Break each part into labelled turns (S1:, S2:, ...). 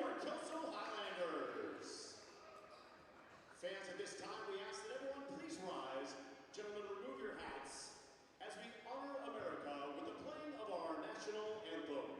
S1: our Kelso Hilanders. Fans, at this time, we ask that everyone please rise. Gentlemen, remove your hats as we honor America with the playing of our national anthem.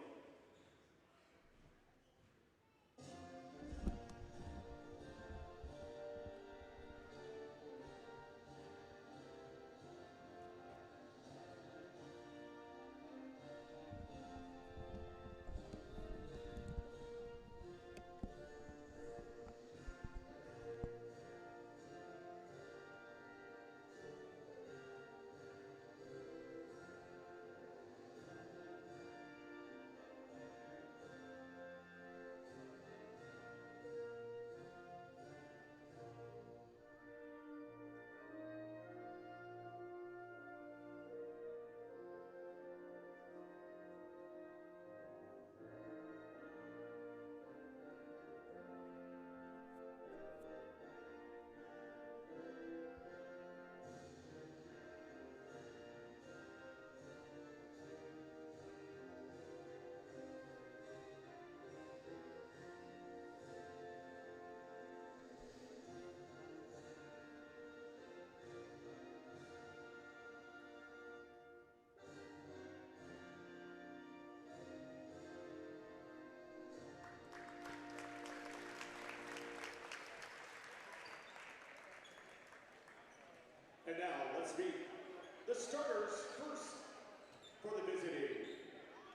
S1: And now, let's meet the starters first for the visiting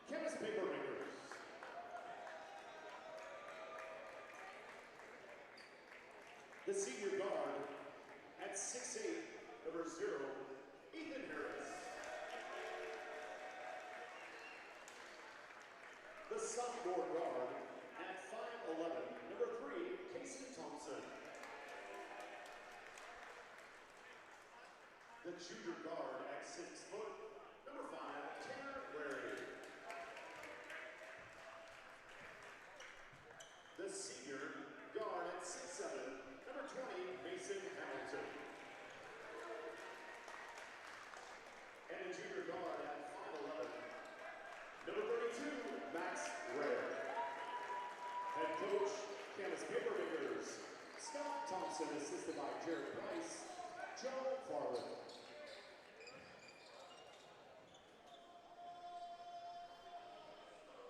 S1: Camas Papermakers. The senior guard at 6'8", number 0, Ethan Harris. The sophomore guard at 5'11", number 3, Casey Thompson. The junior guard at 6 foot, number 5, Tanner Wary. The senior guard at 6'7", number 20, Mason Hamilton. And the junior guard at 5'11", number 32, Max Rare. Head coach, Camas Papermakers, Scott Thompson, assisted by Jared Price, Joe Farland.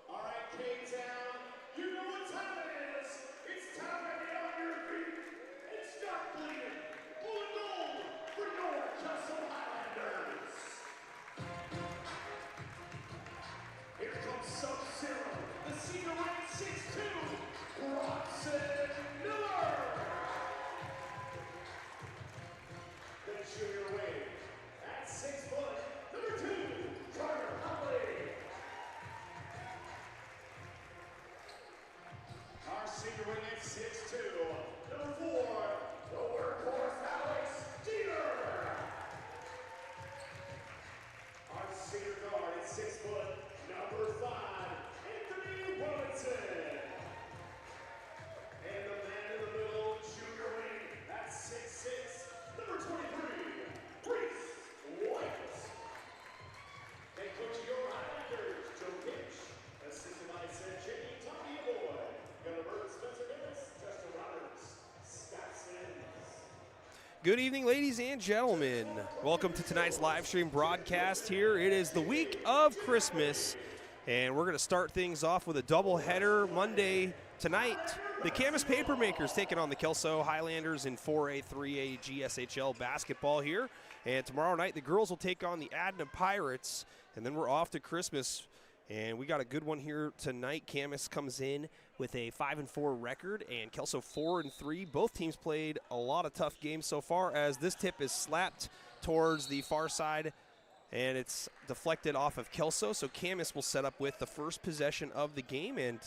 S1: All right, K-Town, you know what time it is. It's time to get on your feet and start bleeding. Blue and gold for your Kelso Hilanders. Here comes Sub-Zero, the senior ranked 6'2", Bronson Miller. The junior wave at 6 foot, number 2, Carter Huntley. Our senior wing at 6'2", number 4, the workhorse Alex Dieter. Our senior guard at 6 foot, number 5, Anthony Williamson. And the man in the middle, junior wing at 6'6", number 23, Reese White. Head coach of your Highlanders, Joe Kitch. Assisted by Seth Jenny, Tommy Boy. Gunnar Bird, Spencer Davis, Justin Roberts, Scott Sims.
S2: Good evening, ladies and gentlemen. Welcome to tonight's live stream broadcast here. It is the week of Christmas, and we're going to start things off with a doubleheader Monday tonight. The Camas Papermakers taking on the Kelso Hilanders in 4A, 3A GSHL basketball here. And tomorrow night, the girls will take on the Adna Pirates, and then we're off to Christmas. And we got a good one here tonight. Camas comes in with a 5-4 record, and Kelso 4-3. Both teams played a lot of tough games so far, as this tip is slapped towards the far side, and it's deflected off of Kelso. So Camas will set up with the first possession of the game, and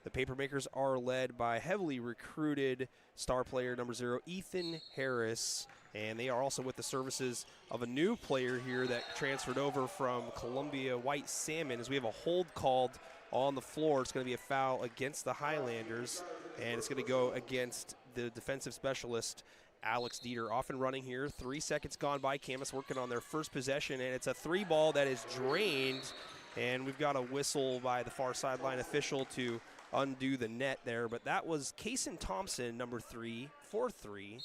S2: the Papermakers are led by heavily recruited star player number 0, Ethan Harris. And they are also with the services of a new player here that transferred over from Columbia White Salmon, as we have a hold called on the floor. It's going to be a foul against the Highlanders, and it's going to go against the defensive specialist, Alex Dieter. Off and running here. 3 seconds gone by. Camas working on their first possession, and it's a 3-ball that is drained. And we've got a whistle by the far sideline official to undo the net there, but that was Cason Thompson, number 3, for 3.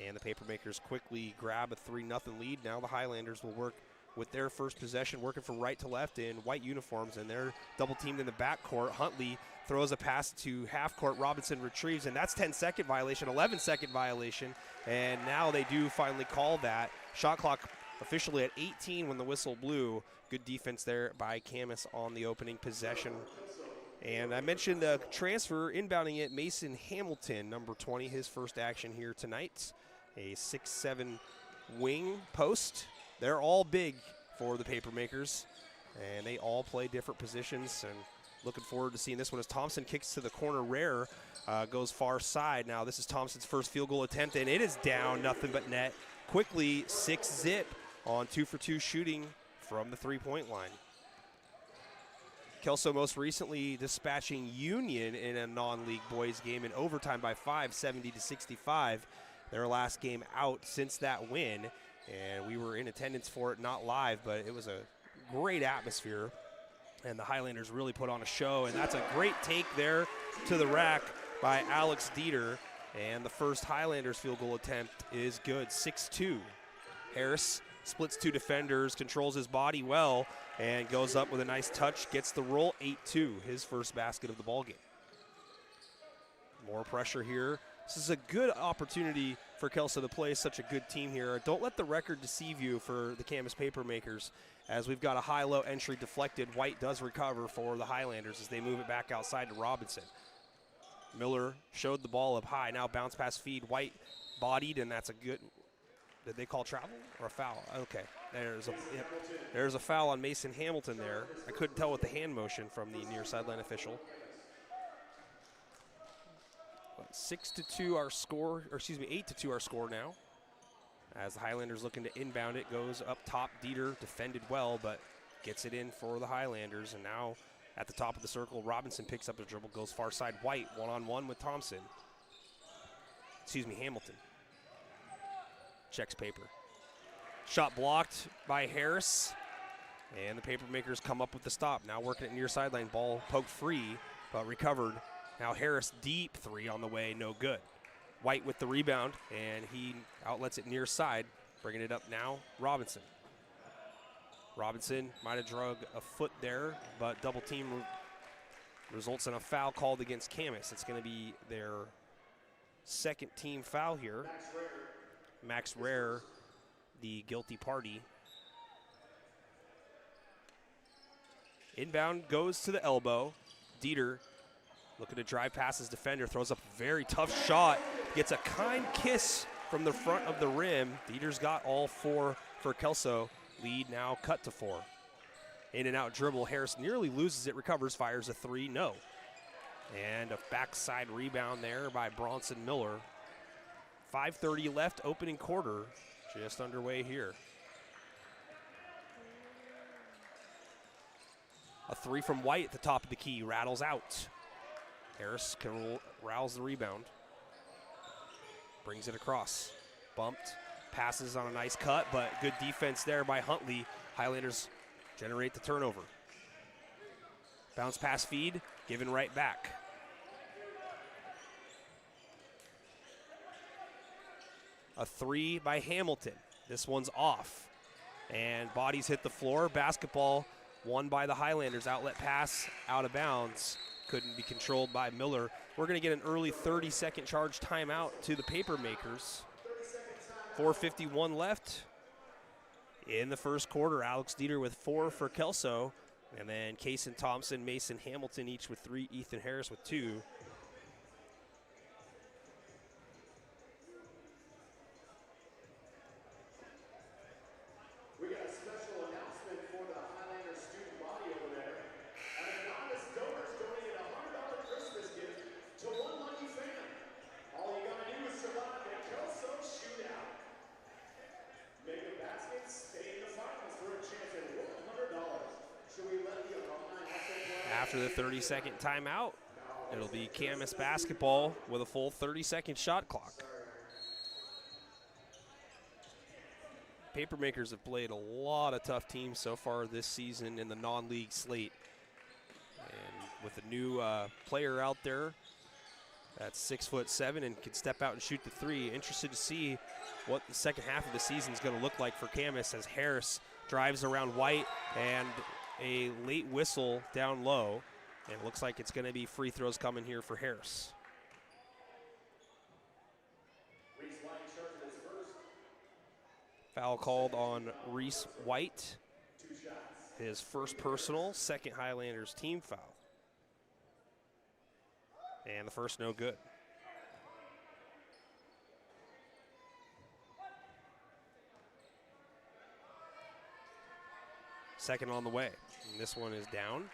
S2: And the Papermakers quickly grab a 3-0 lead. Now the Highlanders will work with their first possession, working from right to left in white uniforms, and they're double teamed in the backcourt. Huntley throws a pass to half court. Robinson retrieves, and that's 10-second violation, 11-second violation. And now they do finally call that. Shot clock officially at 18 when the whistle blew. Good defense there by Camas on the opening possession. And I mentioned the transfer inbounding it, Mason Hamilton, number 20, his first action here tonight. A 6'7" wing post. They're all big for the Papermakers, and they all play different positions. And looking forward to seeing this one as Thompson kicks to the corner. Rare goes far side. Now this is Thompson's first field goal attempt, and it is down, nothing but net. Quickly 6-zip on 2-for-2 shooting from the three-point line. Kelso most recently dispatching Union in a non-league boys game in overtime by 5, 70-65. Their last game out since that win, and we were in attendance for it, not live, but it was a great atmosphere, and the Highlanders really put on a show, and that's a great take there to the rack by Alex Dieter, and the first Highlanders field goal attempt is good, 6-2. Harris splits 2 defenders, controls his body well, and goes up with a nice touch, gets the roll, 8-2, his first basket of the ballgame. More pressure here. This is a good opportunity for Kelso to play such a good team here. Don't let the record deceive you for the Camas Papermakers, as we've got a high-low entry deflected. White does recover for the Highlanders as they move it back outside to Robinson. Miller showed the ball up high. Now bounce pass feed. White bodied, and that's a good. Did they call travel or a foul? Okay, there's a foul on Mason Hamilton there. I couldn't tell with the hand motion from the near sideline official. 6-2 our score, or excuse me, 8-2 our score now. As the Highlanders looking to inbound it, goes up top. Dieter defended well, but gets it in for the Highlanders. And now at the top of the circle, Robinson picks up the dribble, goes far side. White one-on-one with Thompson. Excuse me, Hamilton. Checks paper. Shot blocked by Harris, and the Papermakers come up with the stop. Now working at near sideline, ball poked free, but recovered. Now Harris deep 3 on the way, no good. White with the rebound, and he outlets it near side, bringing it up now, Robinson. Robinson might have drug a foot there, but double team results in a foul called against Camas. It's going to be their second team foul here. Max Rare, the guilty party. Inbound goes to the elbow. Dieter looking to drive past his defender, throws up a very tough shot, gets a kind kiss from the front of the rim. Dieter's got all 4 for Kelso. Lead now cut to 4. In and out dribble. Harris nearly loses it, recovers, fires a 3, no. And a backside rebound there by Bronson Miller. 5:30 left, opening quarter, just underway here. A 3 from White at the top of the key, rattles out. Harris can rouse the rebound. Brings it across. Bumped, passes on a nice cut, but good defense there by Huntley. Highlanders generate the turnover. Bounce pass feed, given right back. A 3 by Hamilton. This one's off. And bodies hit the floor. Basketball won by the Highlanders. Outlet pass out of bounds. Couldn't be controlled by Miller. We're going to get an early 30-second charge timeout to the Papermakers. 4:51 left in the first quarter. Alex Dieter with 4 for Kelso. And then Cason Thompson, Mason Hamilton each with 3. Ethan Harris with 2. After the 30-second timeout, it'll be Camas basketball with a full 30-second shot clock. Papermakers have played a lot of tough teams so far this season in the non-league slate. And with a new player out there that's 6'7" and can step out and shoot the three. Interested to see what the second half of the season is going to look like for Camas as Harris drives around White and a late whistle down low. And it looks like it's going to be free throws coming here for Harris. Foul called on Reese White. His first personal, second Highlanders team foul. And the first no good. Second on the way. And this one is down.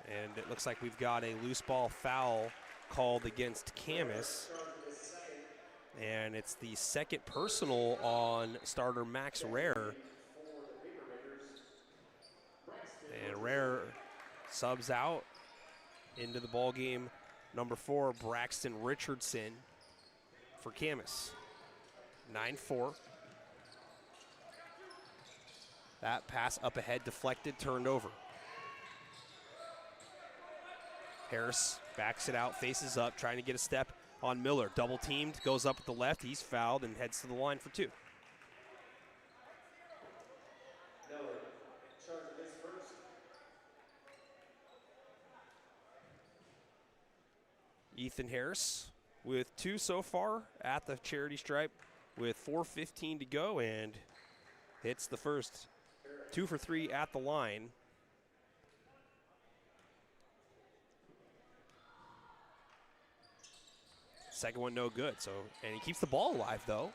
S2: And it looks like we've got a loose ball foul called against Camas. And it's the second personal on starter Max Rare. And Rare subs out into the ball game. Number 4, Braxton Richardson for Camas. 9-4. That pass up ahead, deflected, turned over. Harris backs it out, faces up, trying to get a step on Miller. Double teamed, goes up with the left. He's fouled and heads to the line for 2. Ethan Harris with 2 so far at the charity stripe with 4:15 to go and hits the first. 2 for 3 at the line. Second one no good, and he keeps the ball alive though.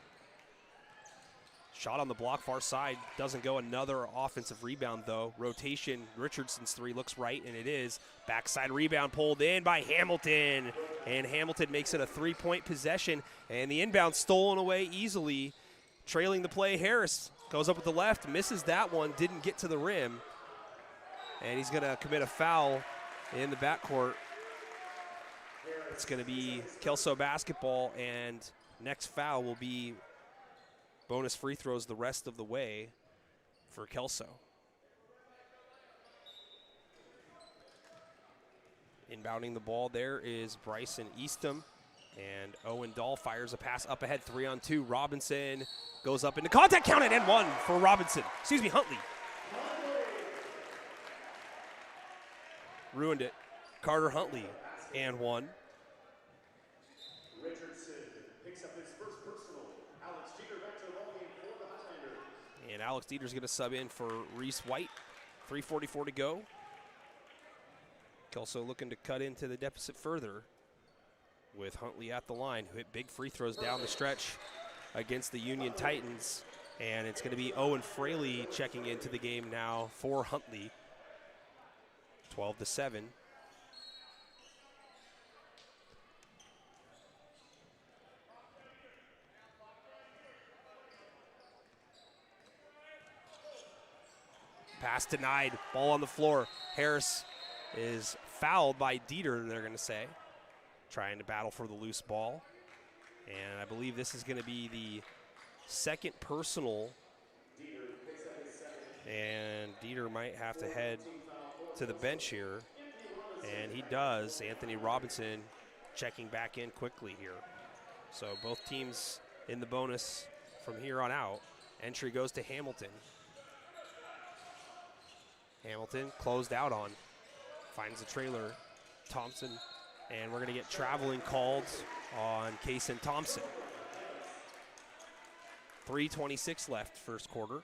S2: Shot on the block far side, doesn't go. Another offensive rebound though. Rotation, Richardson's 3 looks right, and it is. Backside rebound pulled in by Hamilton, and Hamilton makes it a 3-point possession, and the inbound stolen away easily. Trailing the play, Harris goes up with the left, misses that one, didn't get to the rim, and he's gonna commit a foul in the backcourt. It's gonna be Kelso basketball, and next foul will be bonus free throws the rest of the way for Kelso. Inbounding the ball there is Bryson Eastham, and Owen Dahl fires a pass up ahead, 3-on-2. Robinson goes up into contact, counted, and 1 for Robinson. Excuse me, Huntley. Ruined it. Carter Huntley, and 1.
S1: Richardson picks up his first personal. Alex Dieter back to the ballgame for the Highlanders.
S2: And Alex Dieter's going to sub in for Reese White. 3:44 to go. Kelso looking to cut into the deficit further with Huntley at the line, who hit big free throws down the stretch against the Union Titans. And it's going to be Owen Fraley checking into the game now for Huntley. 12-7. Pass denied, ball on the floor. Harris is fouled by Dieter, they're going to say. Trying to battle for the loose ball. And I believe this is going to be the second personal. And Dieter might have to head to the bench here. And he does. Anthony Robinson checking back in quickly here. So both teams in the bonus from here on out. Entry goes to Hamilton. Hamilton closed out on. Finds the trailer, Thompson. And we're going to get traveling called on Kaysen Thompson. 3:26 left first quarter.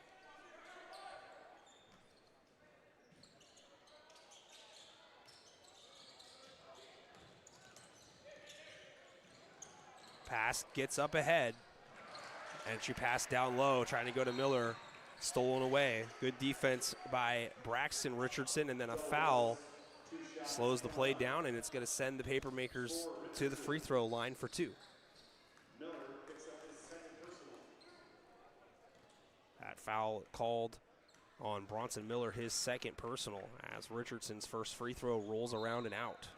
S2: Pass gets up ahead. Entry pass down low, trying to go to Miller. Stolen away. Good defense by Braxton Richardson, and then a foul slows the play down, and it's going to send the Papermakers to the free throw line for 2. That foul called on Bronson Miller, his second personal, as Richardson's first free throw rolls around and out.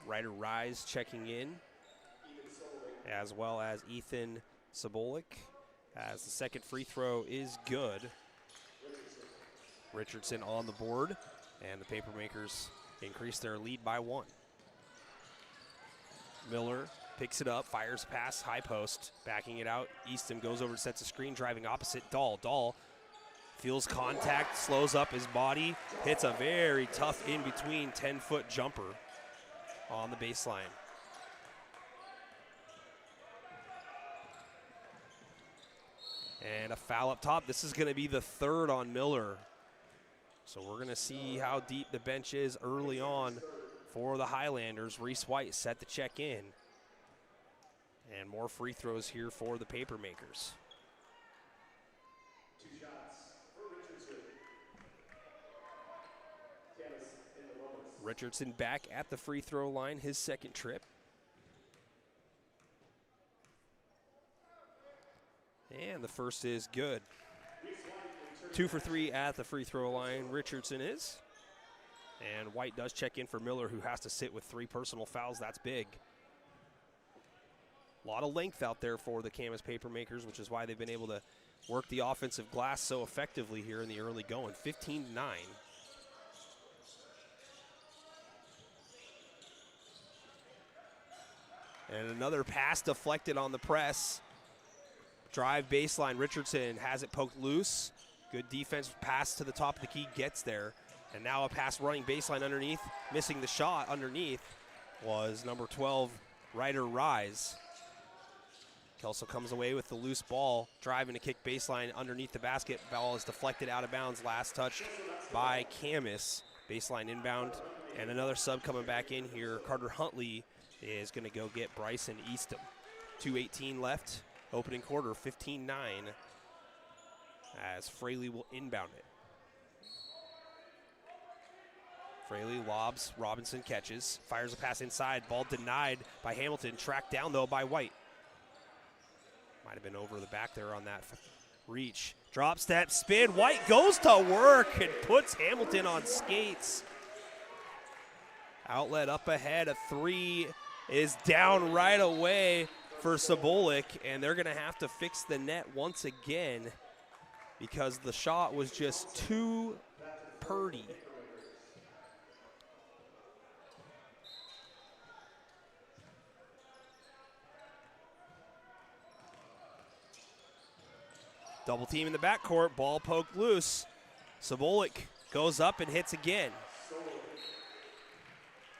S2: Ryder Rise checking in, as well as Ethan Sobolik as the second free throw is good. Richardson on the board, and the Papermakers increase their lead by 1. Miller picks it up, fires past high post, backing it out. Easton goes over, sets a screen, driving opposite Dahl. Dahl feels contact, slows up his body, hits a very tough in-between 10-foot jumper on the baseline. And a foul up top. This is going to be the 3rd on Miller. So we're going to see how deep the bench is early on for the Highlanders. Reese White set to check in. And more free throws here for the Papermakers.
S1: 2 shots for Richardson. Camas in the bonus.
S2: Richardson back at the free throw line, his second trip. And the first is good. 2 for 3 at the free throw line, Richardson is. And White does check in for Miller, who has to sit with 3 personal fouls. That's big. A lot of length out there for the Camas Papermakers, which is why they've been able to work the offensive glass so effectively here in the early going. 15-9. And another pass deflected on the press. Drive baseline, Richardson has it poked loose. Good defense, pass to the top of the key, gets there. And now a pass running baseline underneath. Missing the shot underneath was number 12, Ryder Rise. Kelso comes away with the loose ball, driving to kick baseline underneath the basket. Ball is deflected out of bounds, last touched by Camas. Baseline inbound, and another sub coming back in here. Carter Huntley is going to go get Bryson Eastham. 2:18 left, opening quarter, 15-9, as Fraley will inbound it. Fraley lobs, Robinson catches, fires a pass inside, ball denied by Hamilton, tracked down though by White. Might have been over the back there on that reach. Drop step, spin, White goes to work and puts Hamilton on skates. Outlet up ahead, a 3 is down right away for Sobolik, and they're gonna have to fix the net once again because the shot was just too purdy. Double team in the backcourt, ball poked loose. Sobolik goes up and hits again.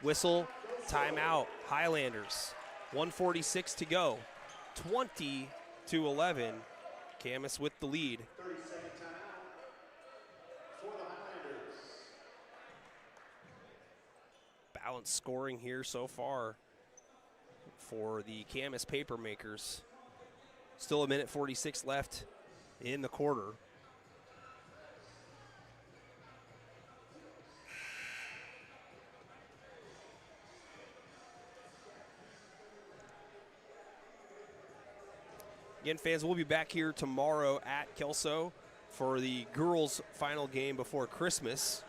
S2: Whistle, timeout, Highlanders. 1:46 to go, 20-11. Camas with the lead.
S1: 30-second timeout for the Highlanders.
S2: Balanced scoring here so far for the Camas Papermakers. Still 1:46 left in the quarter. Again, fans, we'll be back here tomorrow at Kelso for the girls' final game before Christmas.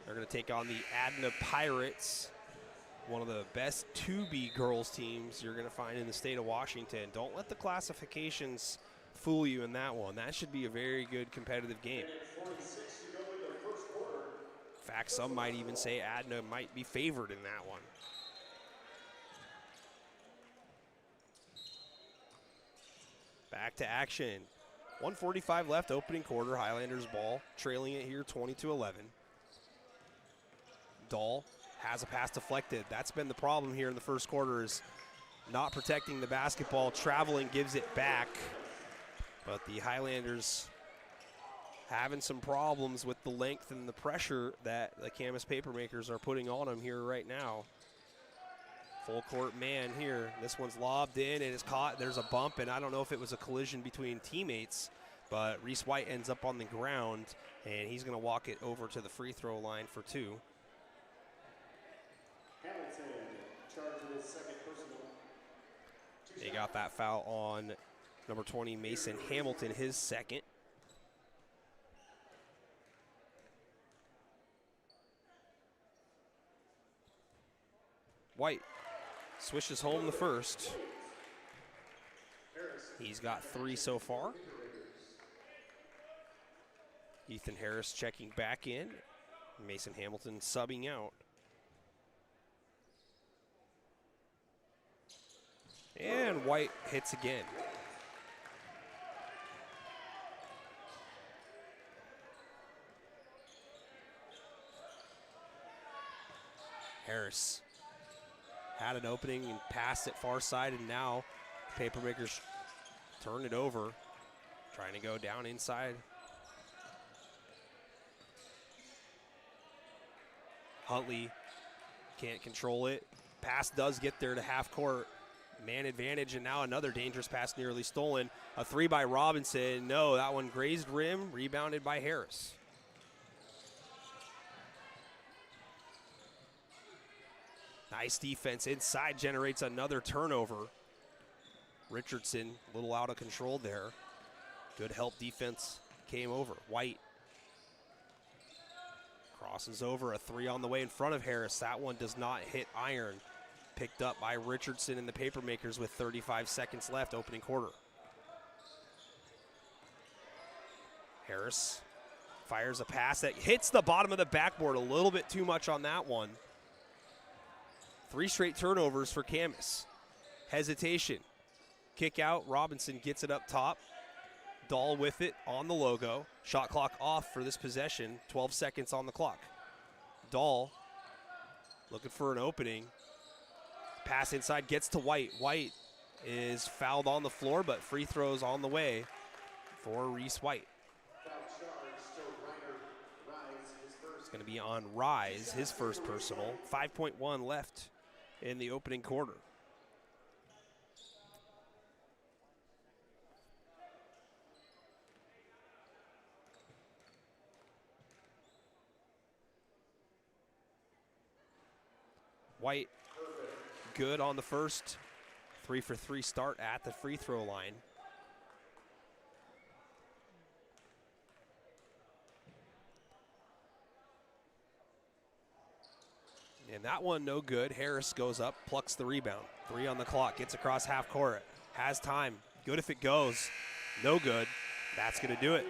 S2: They're going to take on the Adna Pirates, one of the best 2B girls teams you're going to find in the state of Washington. Don't let the classifications fool you in that one. That should be a very good competitive game.
S1: 46 to go in the first quarter.
S2: In fact, some might even say Adna might be favored in that one. Back to action. 1:45 left, opening quarter. Highlanders ball, trailing it here 20-11. Dahl has a pass deflected. That's been the problem here in the first quarter, is not protecting the basketball. Traveling gives it back. But the Highlanders having some problems with the length and the pressure that the Camas Papermakers are putting on them here right now. Full court man here. This one's lobbed in and is caught. There's a bump, and I don't know if it was a collision between teammates, but Reese White ends up on the ground, and he's going to walk it over to the free throw line for 2.
S1: Hamilton charged with his second personal.
S2: They got that foul on number 20, Mason Hamilton, his second. White swishes home the first.
S1: Harris
S2: He's got 3 so far. Ethan Harris checking back in. Mason Hamilton subbing out. And White hits again. Harris had an opening and passed it far side, and now Papermakers turn it over, trying to go down inside. Huntley can't control it. Pass does get there to half court. Man advantage, and now another dangerous pass nearly stolen. A 3 by Robinson. No, that one grazed rim, rebounded by Harris. Nice defense inside, generates another turnover. Richardson a little out of control there. Good help defense came over. White crosses over, a 3 on the way in front of Harris. That one does not hit iron. Picked up by Richardson and the Papermakers with 35 seconds left, opening quarter. Harris fires a pass that hits the bottom of the backboard, a little bit too much on that one. 3 straight turnovers for Camas. Hesitation. Kick out, Robinson gets it up top. Dahl with it on the logo. Shot clock off for this possession, 12 seconds on the clock. Dahl looking for an opening. Pass inside, gets to White. White is fouled on the floor, but free throws on the way for Reese White. It's going to be on Rise, his first personal. 5.1 left in the opening quarter. White good on the first 3 for 3 start at the free throw line. And that one no good. Harris goes up, plucks the rebound. 3 on the clock, gets across half court, has time. Good if it goes. No good. That's going to do it.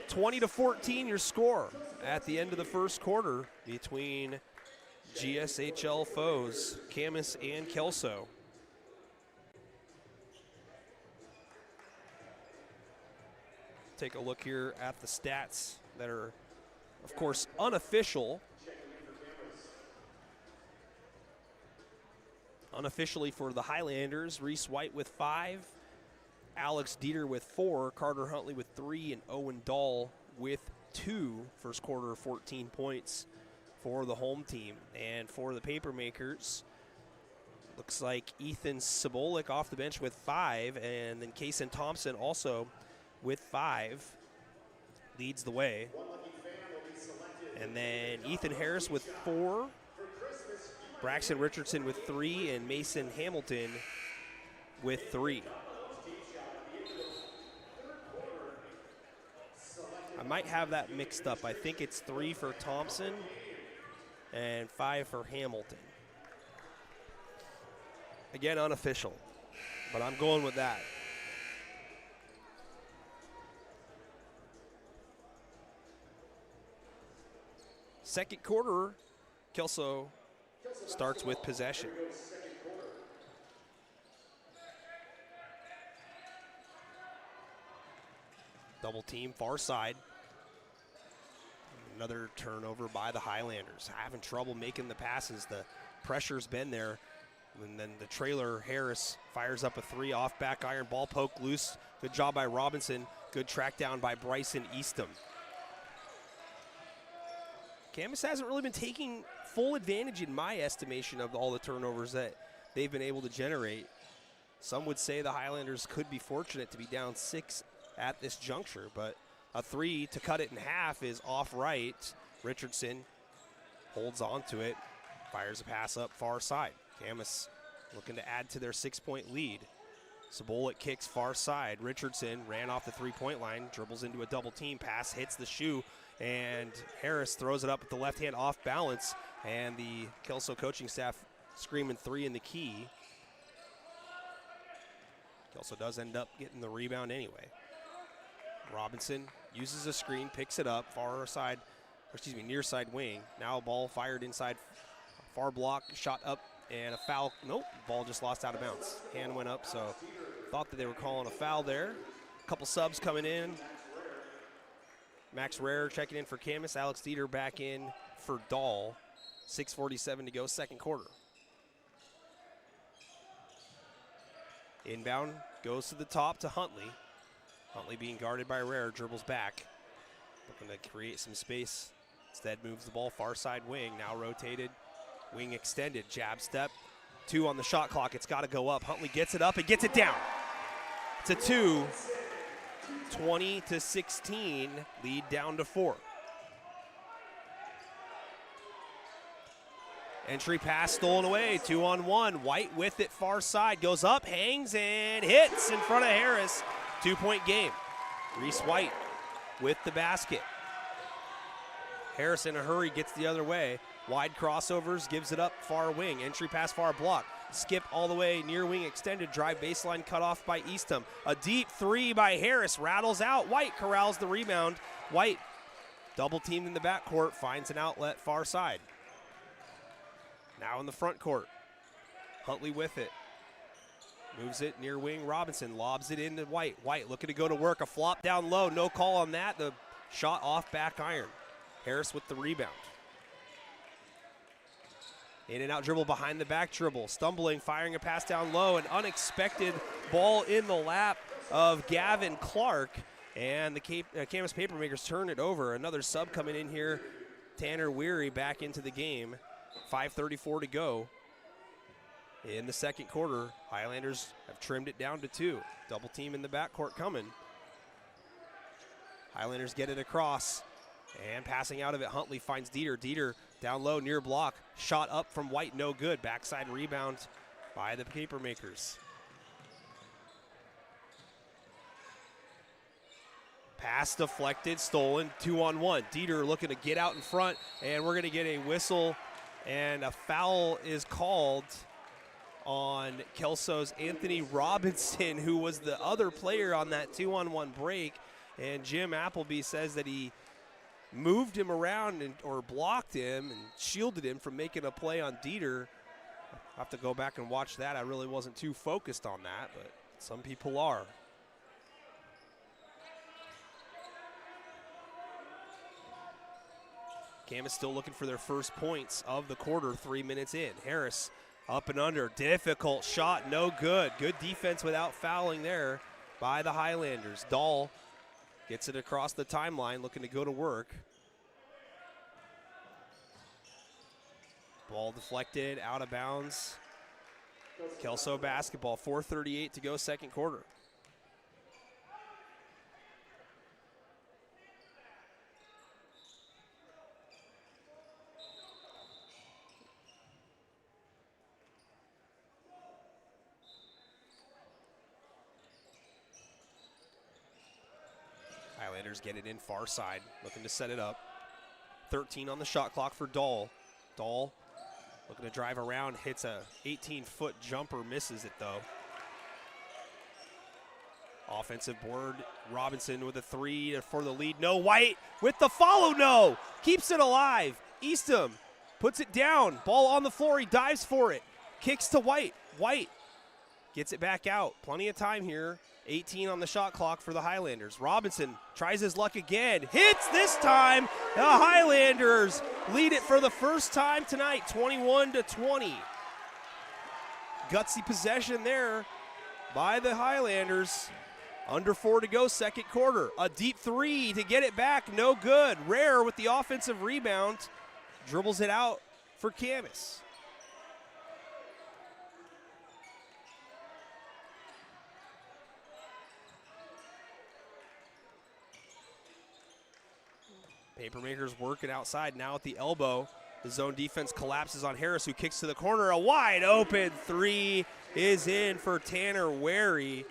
S2: 20-14 your score at the end of the first quarter between GSHL foes, Camas and Kelso. Take a look here at the stats that are, of course, unofficial. Unofficially for the Highlanders, Reese White with 5, Alex Dieter with 4, Carter Huntley with 3, and Owen Dahl with 2. First quarter, 14 points for the home team. And for the Papermakers, looks like Ethan Sobolik off the bench with 5, and then Kason Thompson also with 5 leads the way. And then Ethan Harris with 4, Braxton Richardson with 3, and Mason Hamilton with 3. I might have that mixed up. I think it's 3 for Thompson and 5 for Hamilton. Again, unofficial, but I'm going with that. Second quarter, Kelso starts with possession. Double team, far side. Another turnover by the Highlanders. Having trouble making the passes. The pressure's been there. And then the trailer, Harris, fires up a 3 off back iron. Ball poke loose. Good job by Robinson. Good track down by Bryson Eastham. Camas hasn't really been taking full advantage, in my estimation, of all the turnovers that they've been able to generate. Some would say the Highlanders could be fortunate to be down 6 at this juncture, but a 3 to cut it in half is off right. Richardson holds on to it, fires a pass up far side. Camas looking to add to their 6-point lead. Sobolik kicks far side. Richardson ran off the 3-point line, dribbles into a double team pass, hits the shoe, and Harris throws it up with the left hand off balance, and the Kelso coaching staff screaming 3 in the key. Kelso does end up getting the rebound anyway. Robinson uses a screen, picks it up, near side wing. Now ball fired inside, far block, shot up, and a foul. Nope, ball just lost out of bounds. Hand went up, so thought that they were calling a foul there. A couple subs coming in. Max Rare checking in for Camas. Alex Dieter back in for Dahl. 6:47 to go, second quarter. Inbound goes to the top to Huntley. Huntley being guarded by Rare, dribbles back. Looking to create some space. Instead moves the ball far side wing. Now rotated, wing extended, jab step. 2 on the shot clock, it's gotta go up. Huntley gets it up and gets it down. It's a 2, 20-16, lead down to 4. Entry pass stolen away, 2-on-1. White with it far side, goes up, hangs, and hits in front of Harris. 2-point game. Reese White with the basket. Harris in a hurry gets the other way. Wide crossovers, gives it up far wing. Entry pass far block. Skip all the way near wing extended. Drive baseline cut off by Eastham. A deep 3 by Harris, rattles out. White corrals the rebound. White double teamed in the backcourt, finds an outlet far side. Now in the front court. Huntley with it. Moves it near wing. Robinson lobs it into White. White looking to go to work. A flop down low. No call on that. The shot off back iron. Harris with the rebound. In and out dribble behind the back dribble. Stumbling, firing a pass down low. An unexpected ball in the lap of Gavin Clark. And the Camas Papermakers turn it over. Another sub coming in here. Tanner Weary back into the game. 5:34 to go. In the second quarter, Highlanders have trimmed it down to 2. Double team in the backcourt coming. Highlanders get it across. And passing out of it, Huntley finds Dieter. Dieter down low near block. Shot up from White, no good. Backside rebound by the Papermakers. Pass deflected, stolen, 2-on-1. Dieter looking to get out in front, and we're going to get a whistle, and a foul is called on Kelso's Anthony Robinson, who was the other player on that 2-on-1 break. And Jim Appleby says that he moved him around or blocked him and shielded him from making a play on Dieter. I'll have to go back and watch that. I really wasn't too focused on that, but some people are. Camas still looking for their first points of the quarter, 3 minutes in. Harris up and under, difficult shot, no good. Good defense without fouling there by the Highlanders. Dahl gets it across the timeline, looking to go to work. Ball deflected, out of bounds. Kelso basketball, 4:38 to go, second quarter. Highlanders get it in far side, looking to set it up. 13 on the shot clock for Dahl. Dahl looking to drive around, hits a 18-foot jumper, misses it though. Offensive board, Robinson with a 3 for the lead. No, White with the follow, no! Keeps it alive. Eastham puts it down. Ball on the floor, he dives for it. Kicks to White. White gets it back out. Plenty of time here. 18 on the shot clock for the Highlanders. Robinson tries his luck again. Hits this time. The Highlanders lead it for the first time tonight, 21-20. Gutsy possession there by the Highlanders. Under 4 to go, second quarter. A deep 3 to get it back, no good. Rare with the offensive rebound. Dribbles it out for Camas. Papermakers working outside now at the elbow. The zone defense collapses on Harris, who kicks to the corner. A wide open 3 is in for Tanner Wary.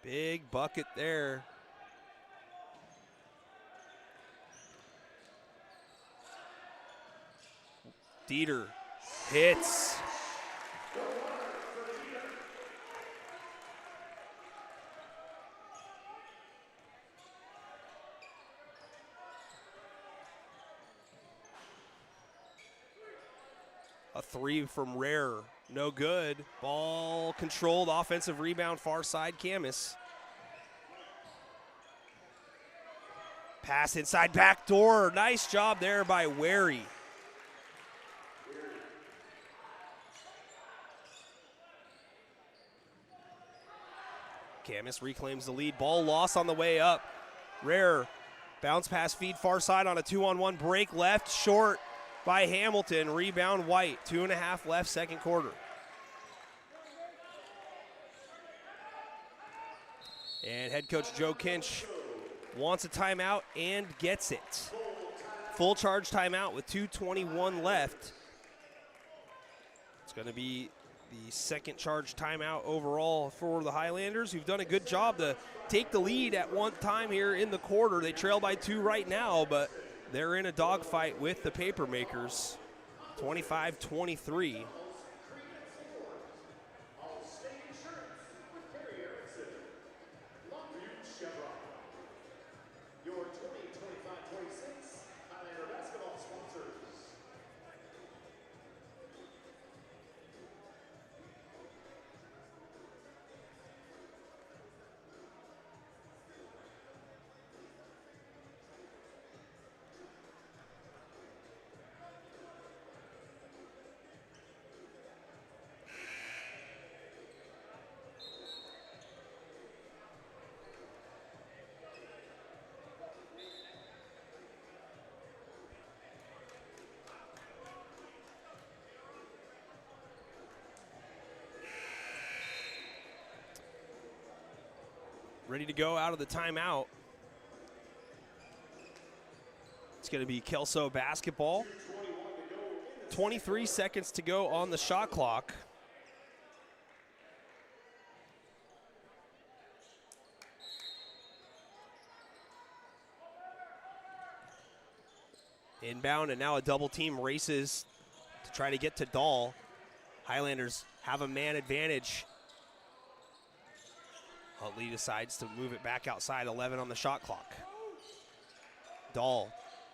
S2: Big bucket there. Dieter hits. A three from Rare, no good. Ball controlled, offensive rebound, far side, Camas. Pass inside, back door. Nice job there by Wary. Camas reclaims the lead. Ball lost on the way up. Rare, bounce pass feed far side on a 2-on-1 break left, short by Hamilton. Rebound White, 2.5 left, second quarter. And head coach Joe Kinch wants a timeout and gets it. Full charge timeout with 2:21 left. It's going to be the second charge timeout overall for the Highlanders, who've done a good job to take the lead at one time here in the quarter. They trail by 2 right now, but they're in a dogfight with the Papermakers, 25-23. Ready to go out of the timeout. It's going to be Kelso basketball. 23 seconds to go on the shot clock. Inbound, and now a double team races to try to get to Dahl. Highlanders have a man advantage. Huntley decides to move it back outside, 11 on the shot clock. Dahl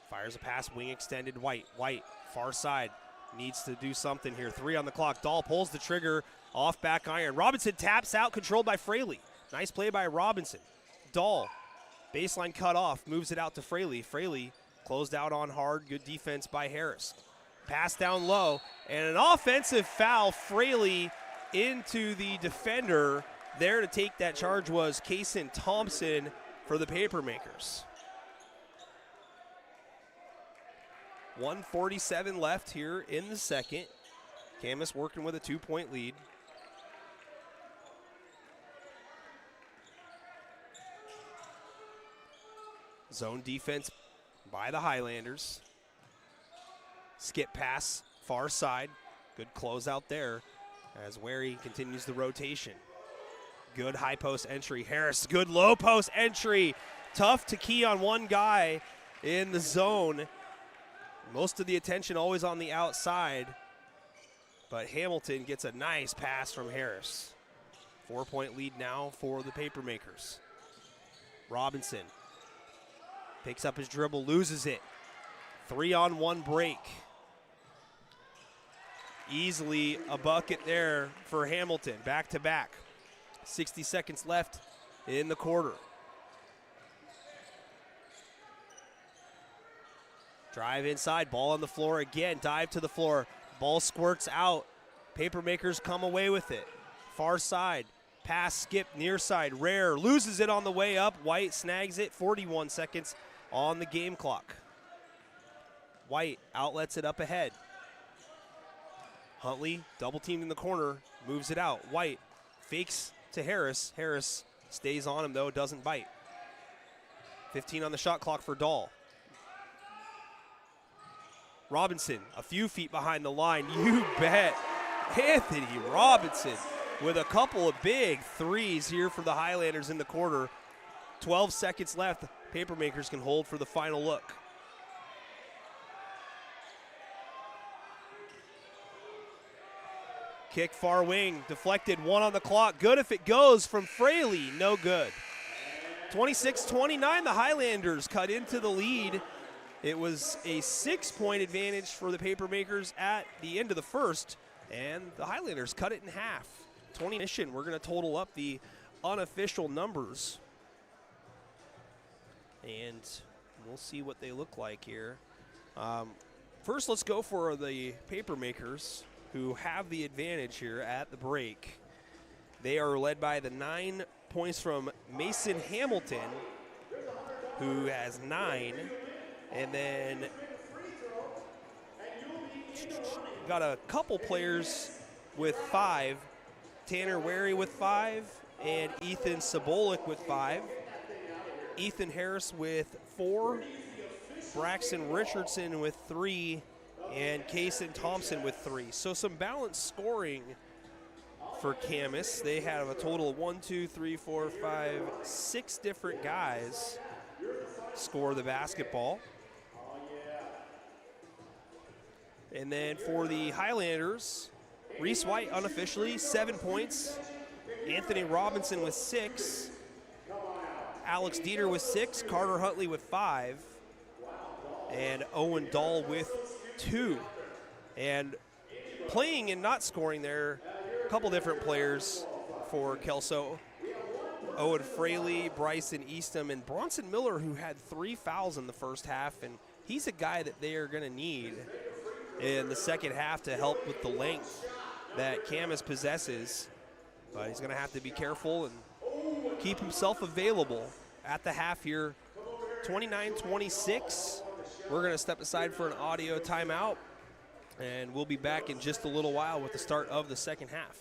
S2: fires a pass, wing extended, White, far side, needs to do something here. 3 on the clock, Dahl pulls the trigger, off back iron. Robinson taps out, controlled by Fraley. Nice play by Robinson. Dahl, baseline cut off, moves it out to Fraley. Fraley closed out on hard, good defense by Harris. Pass down low, and an offensive foul, Fraley into the defender. There to take that charge was Kaysen Thompson for the Papermakers. 1:47 left here in the second. Camas working with a 2-point lead. Zone defense by the Highlanders. Skip pass, far side. Good closeout there as Wary continues the rotation. Good high post entry. Harris, good low post entry. Tough to key on one guy in the zone. Most of the attention always on the outside. But Hamilton gets a nice pass from Harris. 4-point lead now for the Papermakers. Robinson picks up his dribble, loses it. 3-on-1 break. Easily a bucket there for Hamilton, back to back. 60 seconds left in the quarter. Drive inside, ball on the floor again, dive to the floor. Ball squirts out. Papermakers come away with it. Far side, pass, skip, near side. Rare loses it on the way up. White snags it, 41 seconds on the game clock. White outlets it up ahead. Huntley, double teamed in the corner, moves it out. White fakes to Harris. Harris stays on him though, doesn't bite. 15 on the shot clock for Dahl. Robinson, a few feet behind the line, you bet. Anthony Robinson with a couple of big threes here for the Highlanders in the quarter. 12 seconds left. Papermakers can hold for the final look. Kick far wing, deflected, 1 on the clock. Good if it goes from Fraley, no good. 26-29, the Highlanders cut into the lead It was a 6-point advantage for the Papermakers at the end of the first, and the Highlanders cut it in half. 20 mission. We're going to total up the unofficial numbers, and we'll see what they look like here. First, let's go for the Papermakers, who have the advantage here at the break. They are led by the 9 points from Mason Hamilton, who has 9. And then got a couple players with 5. Tanner Wary with 5, and Ethan Sobolik with 5. Ethan Harris with 4. Braxton Richardson with 3, and Kaysen Thompson with 3. So some balanced scoring for Camas. They have a total of 6 different guys score the basketball. And then for the Highlanders, Reese White unofficially 7 points. Anthony Robinson with 6. Alex Dieter with 6. Carter Huntley with 5. And Owen Dahl with 2. And playing and not scoring there, a couple different players for Kelso. Owen Fraley, Bryson Eastham, and Bronson Miller, who had 3 fouls in the first half. And he's a guy that they are going to need in the second half to help with the length that Camas possesses. But he's going to have to be careful and keep himself available at the half here. 29-26. We're going to step aside for an audio timeout, and we'll be back in just a little while with the start of the second half.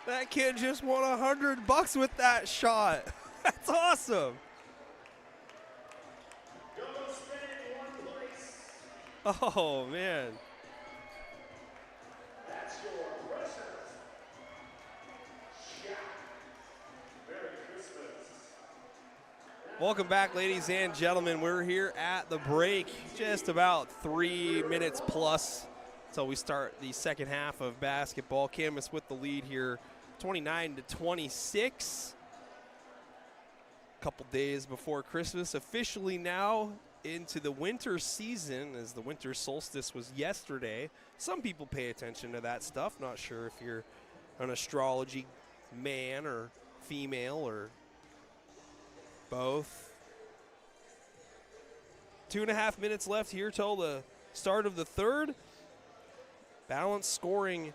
S2: That kid just won $100 with that shot. That's awesome. Oh, man.
S1: That's your Christmas. Yeah. Merry Christmas.
S2: Welcome back, ladies and gentlemen. We're here at the break, just about 3 minutes plus until we start the second half of basketball. Camas with the lead here, 29-26. A couple days before Christmas, officially now into the winter season, as the winter solstice was yesterday. Some people pay attention to that stuff. Not sure if you're an astrology man or female or both. 2.5 minutes left here till the start of the third. Balanced scoring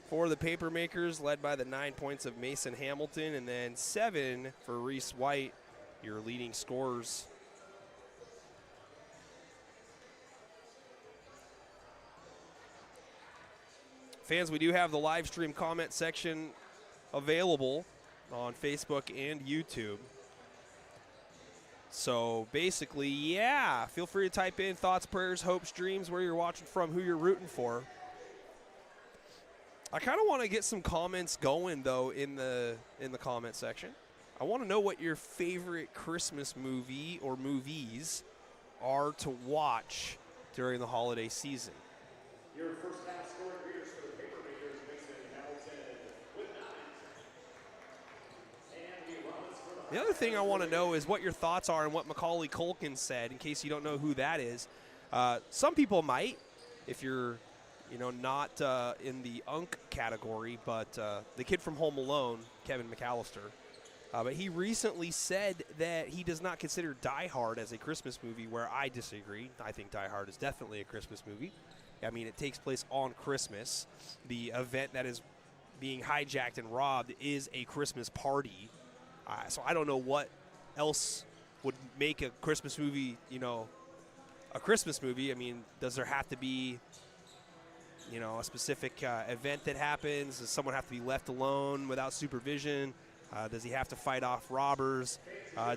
S2: for the Papermakers, led by the 9 points of Mason Hamilton, and then 7 for Reese White, your leading scorers. Fans, we do have the live stream comment section available on Facebook and YouTube. So basically, yeah, feel free to type in thoughts, prayers, hopes, dreams, where you're watching from, who you're rooting for. I kind of want to get some comments going, though, in the comment section. I want to know what your favorite Christmas movie or movies are to watch during the holiday season.
S1: Your first half scoring leaders for the Papermakers, Mason Hamilton with 9. And Robbins for
S2: The other thing I want to know is what your thoughts are on what Macaulay Culkin said, in case you don't know who that is. Some people might, if you're not in the unk category, but the kid from Home Alone, Kevin McAllister. But he recently said that he does not consider Die Hard as a Christmas movie, where I disagree. I think Die Hard is definitely a Christmas movie. I mean, it takes place on Christmas. The event that is being hijacked and robbed is a Christmas party. So I don't know what else would make a Christmas movie, a Christmas movie. I mean, does there have to be a specific event that happens? Does someone have to be left alone without supervision? Does he have to fight off robbers?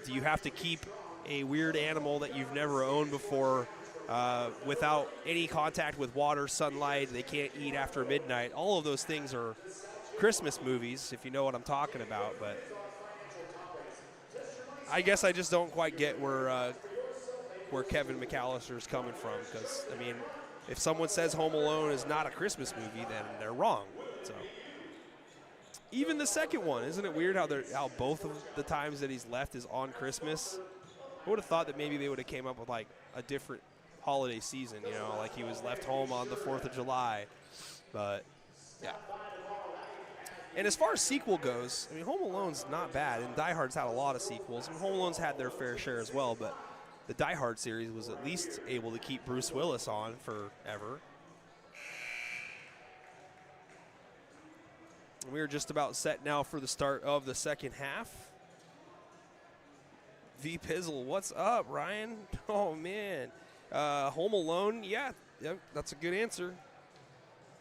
S2: Do you have to keep a weird animal that you've never owned before without any contact with water, sunlight? They can't eat after midnight. All of those things are Christmas movies, if you know what I'm talking about. But I guess I just don't quite get where Kevin McAllister is coming from, because, I mean, if someone says Home Alone is not a Christmas movie, then they're wrong. So, even the second one, isn't it weird how both of the times that he's left is on Christmas? I would have thought that maybe they would have came up with like a different holiday season, like he was left home on the 4th of July. But yeah. And as far as sequel goes, I mean, Home Alone's not bad, and Die Hard's had a lot of sequels, and Home Alone's had their fair share as well, but the Die Hard series was at least able to keep Bruce Willis on forever. We are just about set now for the start of the second half. V Pizzle, what's up, Ryan? Oh, man. Home Alone, yeah, that's a good answer.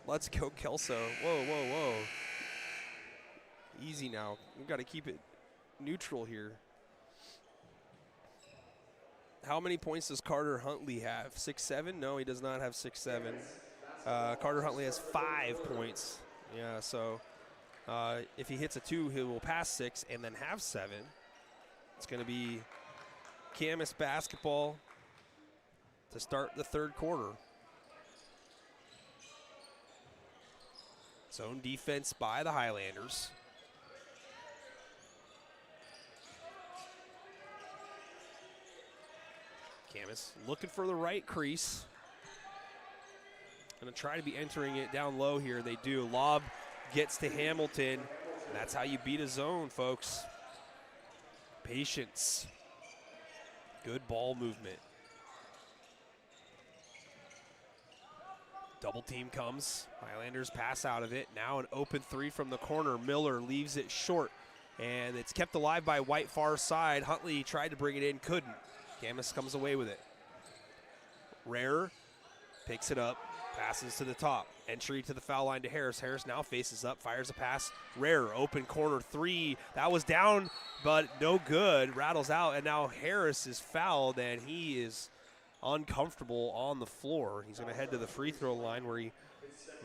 S2: Let's go, Kelso. Whoa, whoa, whoa. Easy now. We've got to keep it neutral here. How many points does Carter Huntley have? 6'7"? No, he does not have 6'7". Carter Huntley has 5 points. Yeah, so if he hits a 2, he will pass 6 and then have 7. It's going to be Camas basketball to start the third quarter. Zone defense by the Highlanders. Camas looking for the right crease. Going to try to be entering it down low here. They do. Lob gets to Hamilton. And that's how you beat a zone, folks. Patience. Good ball movement. Double team comes. Highlanders pass out of it. Now an open 3 from the corner. Miller leaves it short. And it's kept alive by White far side. Huntley tried to bring it in, couldn't. Camas comes away with it. Rare picks it up. Passes to the top. Entry to the foul line to Harris. Harris now faces up, fires a pass. Rare, open corner three. That was down, but no good. Rattles out, and now Harris is fouled, and he is uncomfortable on the floor. He's going to head to the free throw line where he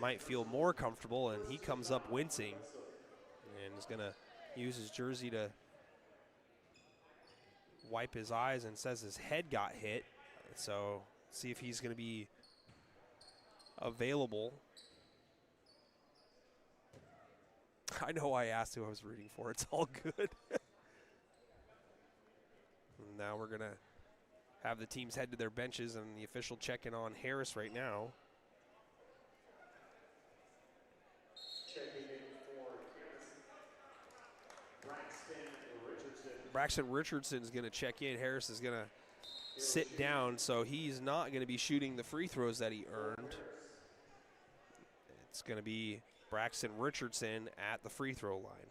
S2: might feel more comfortable, and he comes up wincing. And is going to use his jersey to wipe his eyes and says his head got hit. So see if he's going to be available. I know I asked who I was rooting for. It's all good. Now we're going to have the teams head to their benches, and the official checking on Harris right now.
S1: Checking in for Camas.
S2: Braxton Richardson is going to check in. Harris is going to sit down, so he's not going to be shooting the free throws that he earned. It's going to be Braxton Richardson at the free throw line.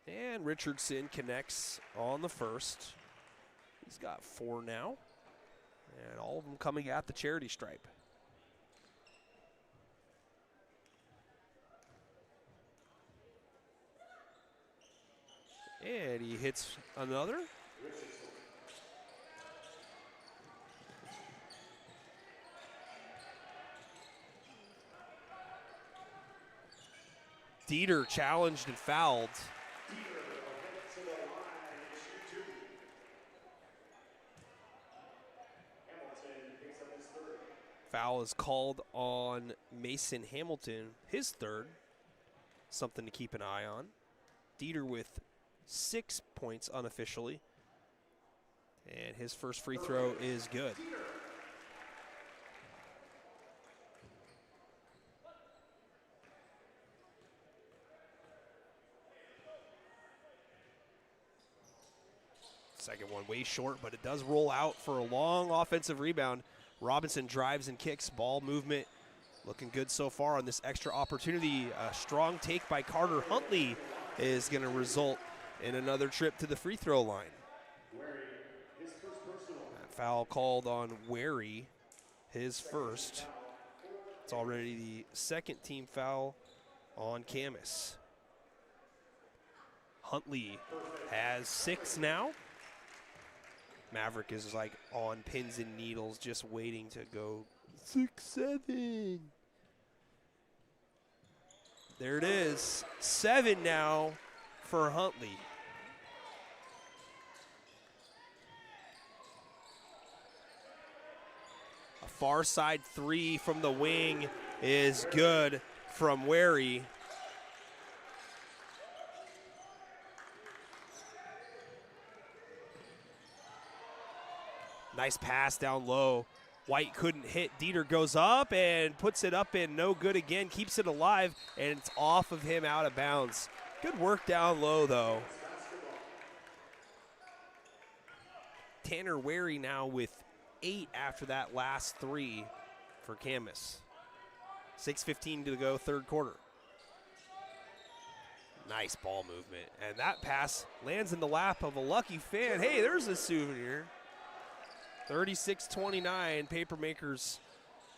S2: And Richardson connects on the first. He's got 4 now, and all of them coming at the charity stripe. And he hits another. Dieter challenged and fouled. Foul is called on Mason Hamilton, his third. Something to keep an eye on. Dieter with 6 points unofficially. And his first free throw is good. Second one way short, but it does roll out for a long offensive rebound. Robinson drives and kicks. Ball movement looking good so far on this extra opportunity. A strong take by Carter Huntley is going to result in another trip to the free throw line. That foul called on Wary, his first. It's already the second team foul on Camas. Huntley has 6 now. Maverick is like on pins and needles, just waiting to go 6-7. There it is, 7 now for Huntley. A far side 3 from the wing is good from Wary. Nice pass down low. White couldn't hit. Dieter goes up and puts it up in. No good again. Keeps it alive, and it's off of him out of bounds. Good work down low, though. Tanner Wary now with 8 after that last 3 for Camas. 6:15 to go, third quarter. Nice ball movement. And that pass lands in the lap of a lucky fan. Hey, there's a souvenir. 36-29, Papermakers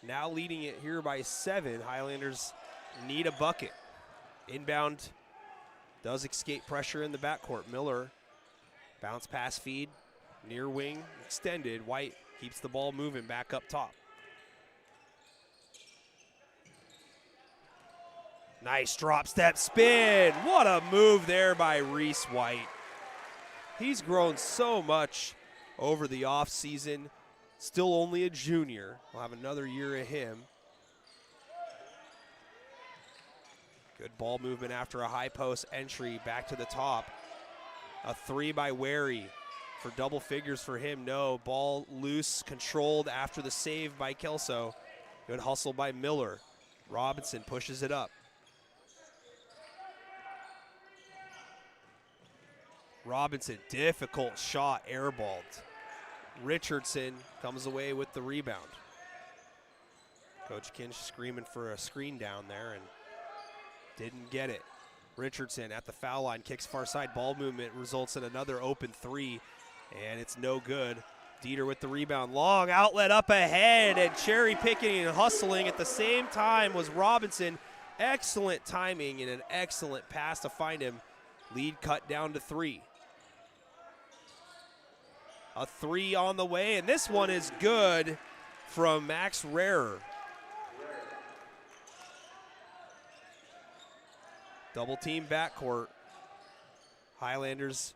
S2: now leading it here by 7. Highlanders need a bucket. Inbound does escape pressure in the backcourt. Miller, bounce pass feed, near wing, extended. White keeps the ball moving back up top. Nice drop step spin. What a move there by Reese White. He's grown so much over the offseason. Still only a junior. We'll have another year of him. Good ball movement after a high post entry. Back to the top. A 3 by Wary for double figures for him. No. Ball loose, controlled after the save by Kelso. Good hustle by Miller. Robinson pushes it up. Robinson, difficult shot, airballed. Richardson comes away with the rebound. Coach Kinch screaming for a screen down there and didn't get it. Richardson at the foul line, kicks far side, ball movement results in another open three, and it's no good. Dieter with the rebound, long outlet up ahead, and cherry picking and hustling at the same time was Robinson. Excellent timing and an excellent pass to find him. Lead cut down to 3. A 3 on the way, and this one is good from Max Rarer. Double team backcourt. Highlanders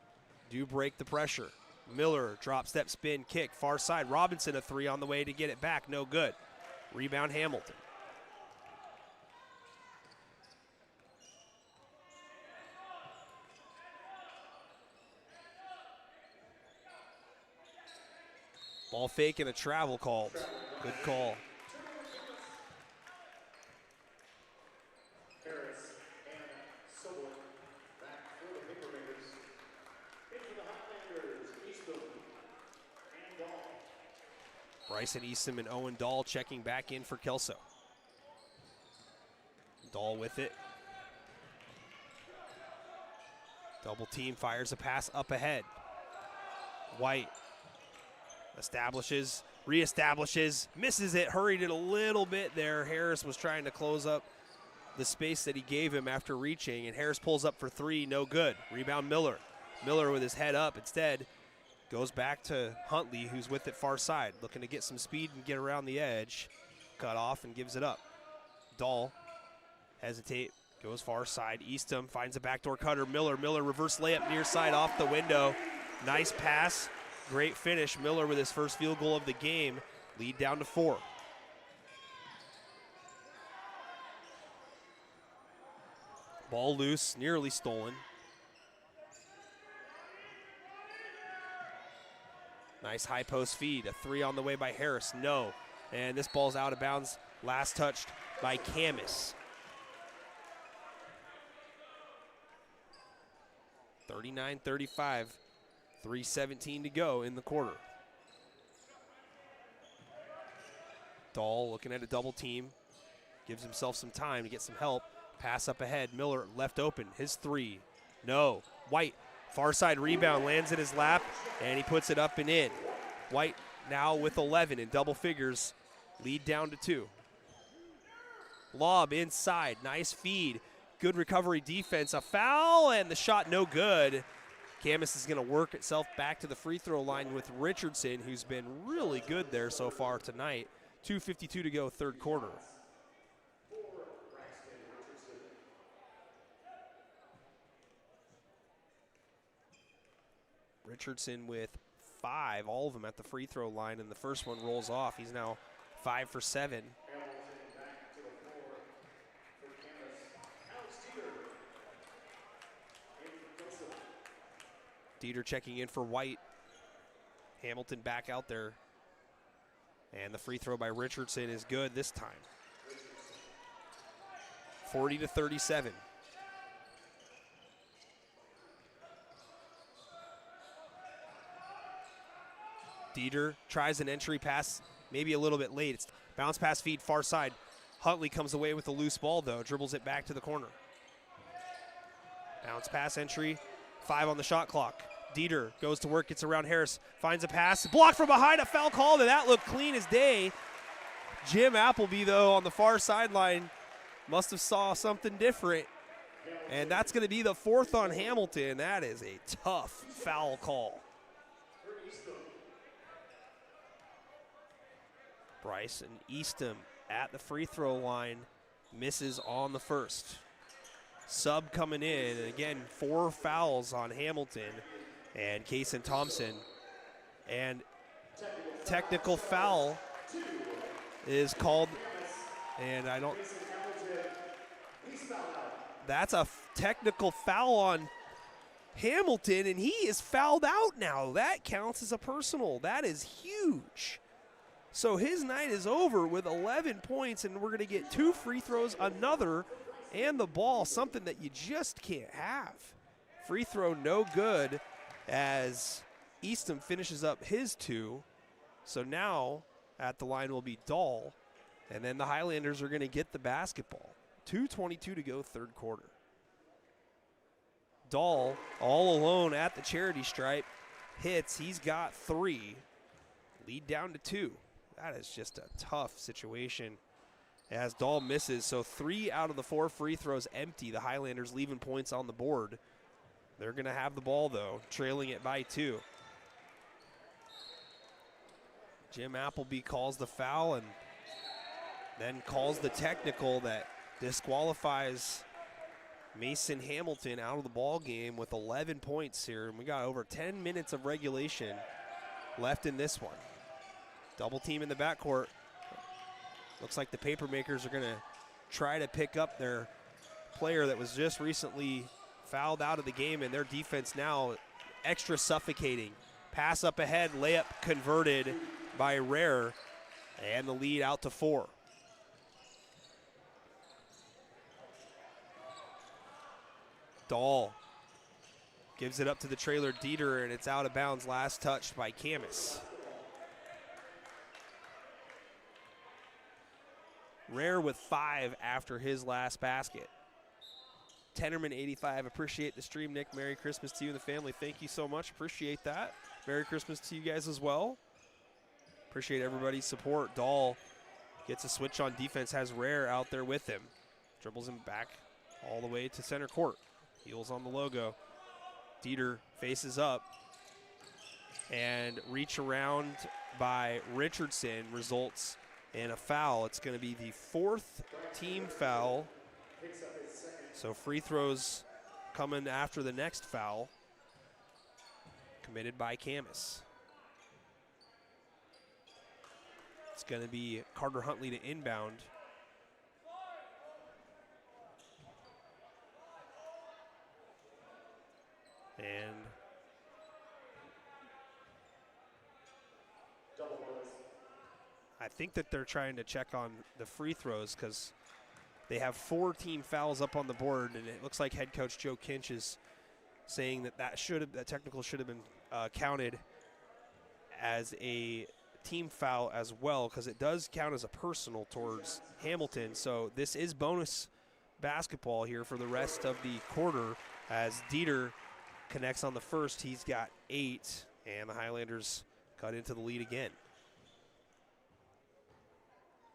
S2: do break the pressure. Miller, drop step spin kick, far side. Robinson a 3 on the way to get it back, no good. Rebound Hamilton. Ball fake and a travel called. Good call.
S1: Harris and Sobel back for the Papermakers. Into the Highlanders, Eastham and Dahl.
S2: Bryson Eastham and Owen Dahl checking back in for Kelso. Dahl with it. Double team, fires a pass up ahead. White establishes, reestablishes, misses it, hurried it a little bit there. Harris was trying to close up the space that he gave him after reaching, and Harris pulls up for 3, no good. Rebound Miller. Miller with his head up instead goes back to Huntley, who's with it far side, looking to get some speed and get around the edge. Cut off and gives it up. Dahl hesitate, goes far side. Eastham finds a backdoor cutter. Miller reverse layup near side off the window. Nice pass. Great finish. Miller with his first field goal of the game. Lead down to 4. Ball loose, nearly stolen. Nice high post feed. A 3 on the way by Harris. No. And this ball's out of bounds. Last touched by Camas. 39-35. 3:17 to go in the quarter. Dahl looking at a double team. Gives himself some time to get some help. Pass up ahead. Miller left open. His 3. No. White, far side rebound, lands in his lap, and he puts it up and in. White now with 11 in double figures. Lead down to 2. Lob inside. Nice feed. Good recovery defense. A foul, and the shot no good. Camas is going to work itself back to the free throw line with Richardson, who's been really good there so far tonight. 2:52 to go, third quarter. Richardson with 5, all of them at the free throw line, and the first one rolls off. He's now 5 for 7. Dieter checking in for White. Hamilton back out there. And the free throw by Richardson is good this time. 40-37. Dieter tries an entry pass, maybe a little bit late. It's bounce pass feed far side. Huntley comes away with a loose ball though, dribbles it back to the corner. Bounce pass entry, 5 on the shot clock. Dieter goes to work, gets around Harris, finds a pass, blocked from behind, a foul called, and that looked clean as day. Jim Appleby, though, on the far sideline, must have saw something different, and that's going to be the 4th on Hamilton. That is a tough foul call. Bryson Eastham at the free throw line, misses on the first. Sub coming in, and again, 4 fouls on Hamilton and Kaysen Thompson. And technical foul is called, and I don't, that's a technical foul on Hamilton, and he is fouled out now. That counts as a personal. That is huge. So his night is over with 11 points, and we're going to get 2 free throws, another, and the ball, something that you just can't have. Free throw no good as Eastham finishes up his 2. So now at the line will be Dahl, and then the Highlanders are going to get the basketball. 2:22 to go, third quarter. Dahl all alone at the charity stripe. Hits, he's got 3. Lead down to 2. That is just a tough situation as Dahl misses. So 3 out of the 4 free throws empty. The Highlanders leaving points on the board. They're going to have the ball, though, trailing it by 2. Jim Appleby calls the foul and then calls the technical that disqualifies Mason Hamilton out of the ball game with 11 points here. And we got over 10 minutes of regulation left in this one. Double team in the backcourt. Looks like the Papermakers are going to try to pick up their player that was just recently fouled out of the game, and their defense now extra suffocating. Pass up ahead, layup converted by Rare, and the lead out to 4. Dahl gives it up to the trailer Dieter, and it's out of bounds. Last touch by Camas. Rare with 5 after his last basket. Tennerman 85, appreciate the stream, Nick. Merry Christmas to you and the family. Thank you so much, appreciate that. Merry Christmas to you guys as well. Appreciate everybody's support. Dahl gets a switch on defense, has Rare out there with him. Dribbles him back all the way to center court. Heels on the logo. Dieter faces up, and reach around by Richardson results in a foul. It's going to be the 4th team foul. So free throws coming after the next foul, committed by Camas. It's going to be Carter Huntley to inbound. And I think that they're trying to check on the free throws because they have 4 team fouls up on the board, and it looks like head coach Joe Kinch is saying that that technical should have been counted as a team foul as well, because it does count as a personal towards Hamilton. So this is bonus basketball here for the rest of the quarter as Dieter connects on the first. He's got 8, and the Highlanders cut into the lead again.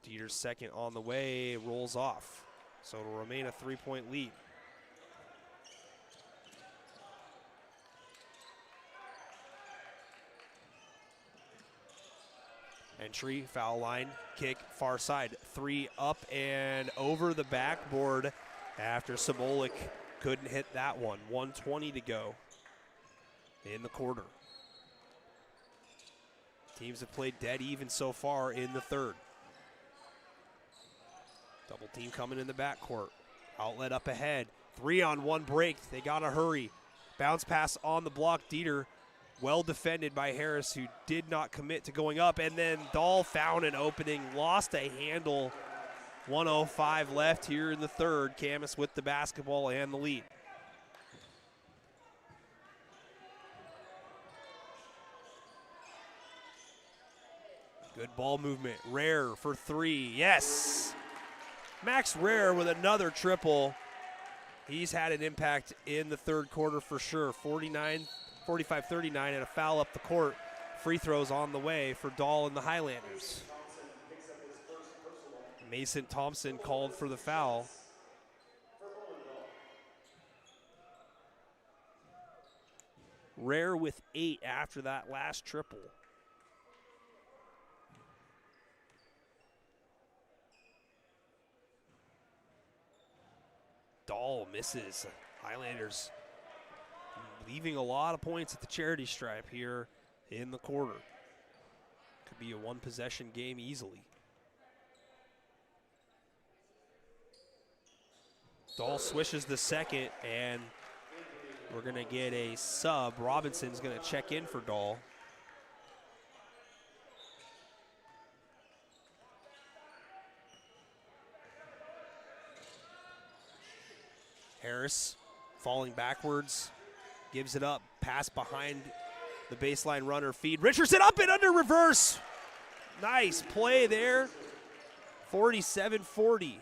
S2: Dieter's second on the way, rolls off. So it'll remain a 3-point lead. Entry, foul line, kick, far side. 3 up and over the backboard after Samolik couldn't hit that one. 1:20 to go in the quarter. Teams have played dead even so far in the third. Double team coming in the backcourt. Outlet up ahead. 3-on-1 break. They got to hurry. Bounce pass on the block. Dieter well defended by Harris, who did not commit to going up. And then Dahl found an opening. Lost a handle. 1:05 left here in the third. Camas with the basketball and the lead. Good ball movement. Rare for 3. Yes! Max Rare with another triple. He's had an impact in the third quarter for sure. 45-39 and a foul up the court. Free throws on the way for Dahl and the Highlanders. Mason Thompson called for the foul. Rare with 8 after that last triple. Dahl misses. Highlanders leaving a lot of points at the charity stripe here in the quarter. Could be a one-possession game easily. Dahl swishes the second, and we're going to get a sub. Robinson's going to check in for Dahl. Harris falling backwards, gives it up, pass behind the baseline runner, feed. Richardson up and under, reverse. Nice play there. 47-40.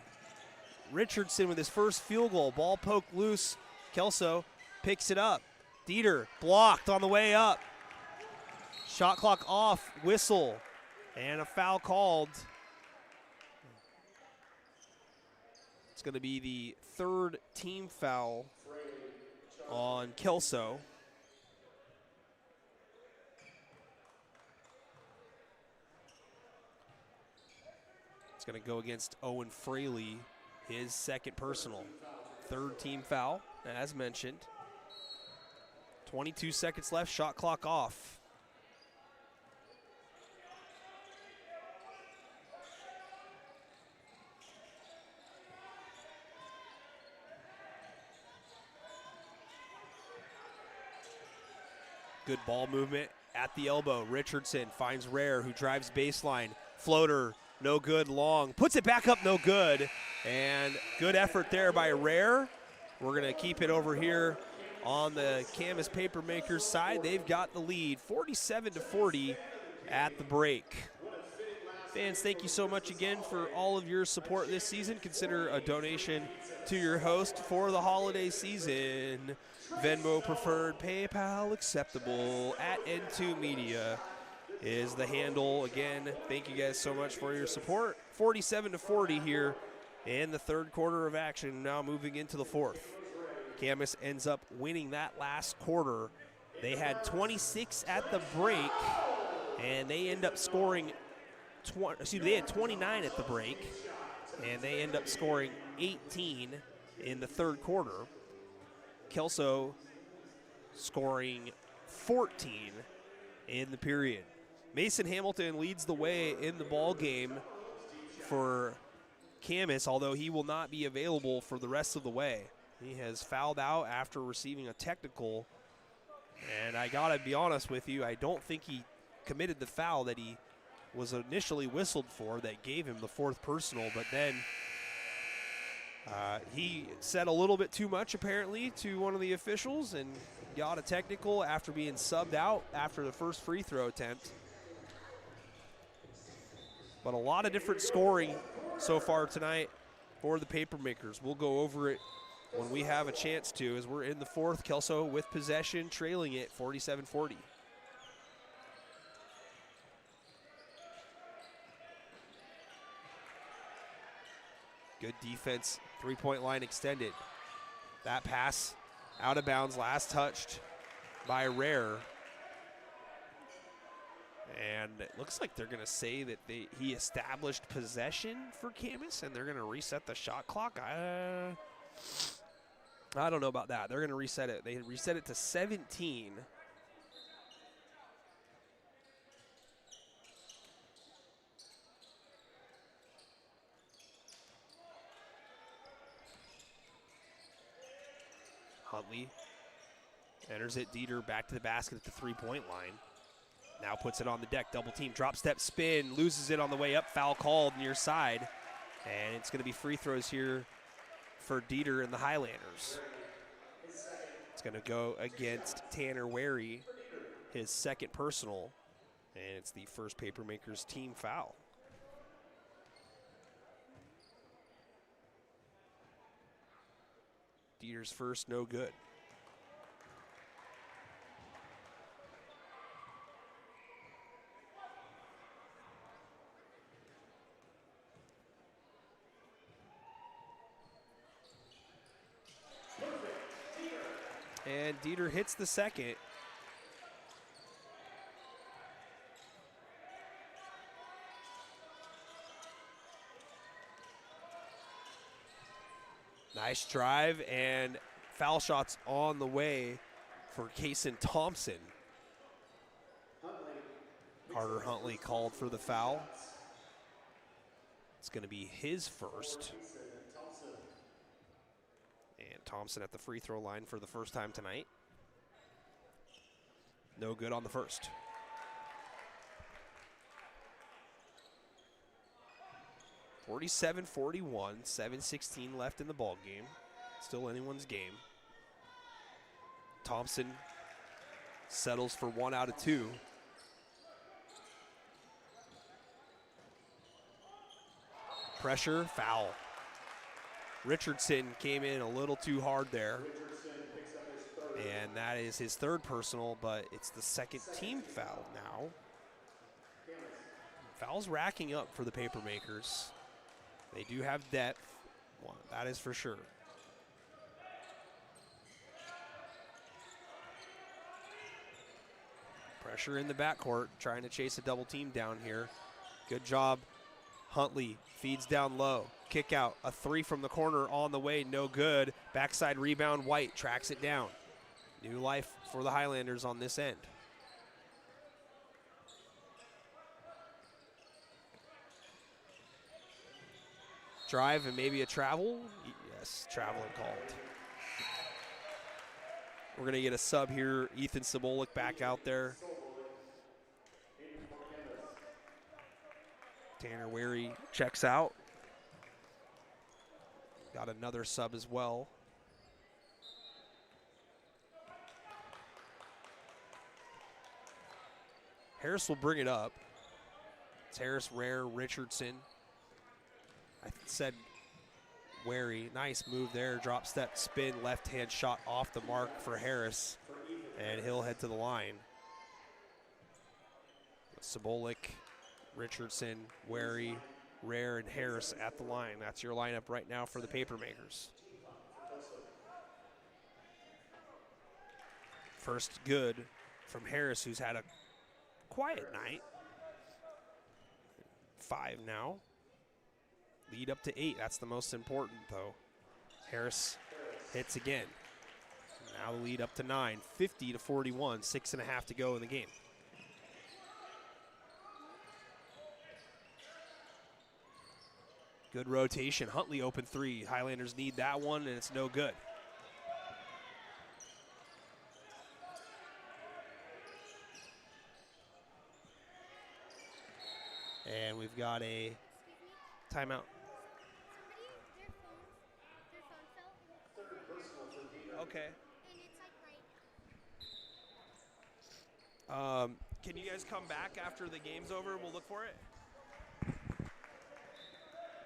S2: Richardson with his first field goal. Ball poked loose. Kelso picks it up. Dieter blocked on the way up. Shot clock off, whistle, and a foul called. It's going to be the third team foul on Kelso. It's going to go against Owen Fraley, his second personal. Third team foul, as mentioned. 22 seconds left, shot clock off. Good ball movement at the elbow. Richardson finds Rare, who drives baseline. Floater, no good, long. Puts it back up, no good. And good effort there by Rare. We're going to keep it over here on the Camas Papermakers side. They've got the lead, 47-40 at the break. Fans, thank you so much again for all of your support this season. Consider a donation to your host for the holiday season. Venmo preferred, PayPal acceptable, at N2 Media is the handle. Again, thank you guys so much for your support. 47-40 here in the third quarter of action, now moving into the fourth. Camas ends up winning that last quarter. They had 26 at the break, and they end up scoring, they had 29 at the break, and they end up scoring 18 in the third quarter. Kelso scoring 14 in the period. Mason Hamilton leads the way in the ball game for Camas, although he will not be available for the rest of the way. He has fouled out after receiving a technical, and I gotta be honest with you, I don't think he committed the foul that he was initially whistled for that gave him the fourth personal, but then he said a little bit too much apparently to one of the officials and got a technical after being subbed out after the first free throw attempt. But a lot of different scoring so far tonight for the Papermakers. We'll go over it when we have a chance to, as we're in the fourth. Kelso with possession, trailing it 47-40. Good defense, three-point line extended. That pass out of bounds, last touched by Rare. And it looks like they're going to say that he established possession for Camas, and they're going to reset the shot clock. I don't know about that. They're going to reset it. They reset it to 17. Huntley enters it. Dieter back to the basket at the three-point line. Now puts it on the deck. Double team, drop step spin, loses it on the way up. Foul called near side. And it's going to be free throws here for Dieter and the Highlanders. It's going to go against Tanner Wary, his second personal. And it's the first Papermakers team foul. Dieter's first, no good. And Dieter hits the second. Nice drive, and foul shots on the way for Kason Thompson. Carter Huntley called for the foul. It's going to be his first. And Thompson at the free throw line for the first time tonight. No good on the first. (47-41), 7:16 left in the ball game. Still anyone's game. Thompson settles for 1 out of 2. Pressure, foul. Richardson came in a little too hard there.
S1: Richardson picks up his third
S2: And that is his third personal, but it's the second team foul now. Fouls racking up for the Papermakers. They do have depth, well, that is for sure. Pressure in the backcourt, trying to chase a double team down here. Good job. Huntley feeds down low. Kick out, a three from the corner on the way, no good. Backside rebound, White tracks it down. New life for the Highlanders on this end. Drive and maybe a travel. Yes, travel and called. We're going to get a sub here. Ethan Sobolik back out there. Tanner Wary checks out. Got another sub as well. Harris will bring it up. It's Harris, Rare, Richardson. I said Wary, nice move there, drop step, spin, left-hand shot off the mark for Harris, and he'll head to the line. Sobolik, Richardson, Wary, Rare, and Harris at the line. That's your lineup right now for the Papermakers. First good from Harris, who's had a quiet night. 5 now. Lead up to 8. That's the most important, though. Harris hits again. Now the lead up to 9. 50-41. 6.5 to go in the game. Good rotation. Huntley open 3. Highlanders need that one, and it's no good. And we've got a timeout. Okay. Can you guys come back after the game's over and we'll look for it?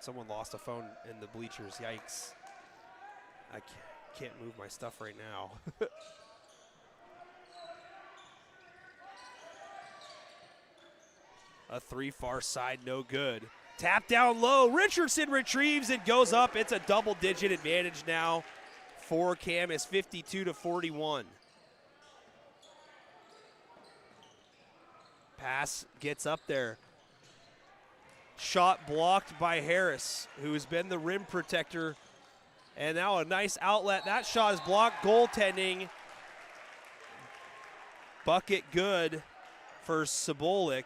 S2: Someone lost a phone in the bleachers. Yikes. I can't move my stuff right now. A 3 far side, no good. Tap down low. Richardson retrieves and goes up. It's a double-digit advantage now for Camas, 52-41. Pass gets up there. Shot blocked by Harris, who has been the rim protector. And now a nice outlet. That shot is blocked. Goaltending. Bucket good for Sobolik.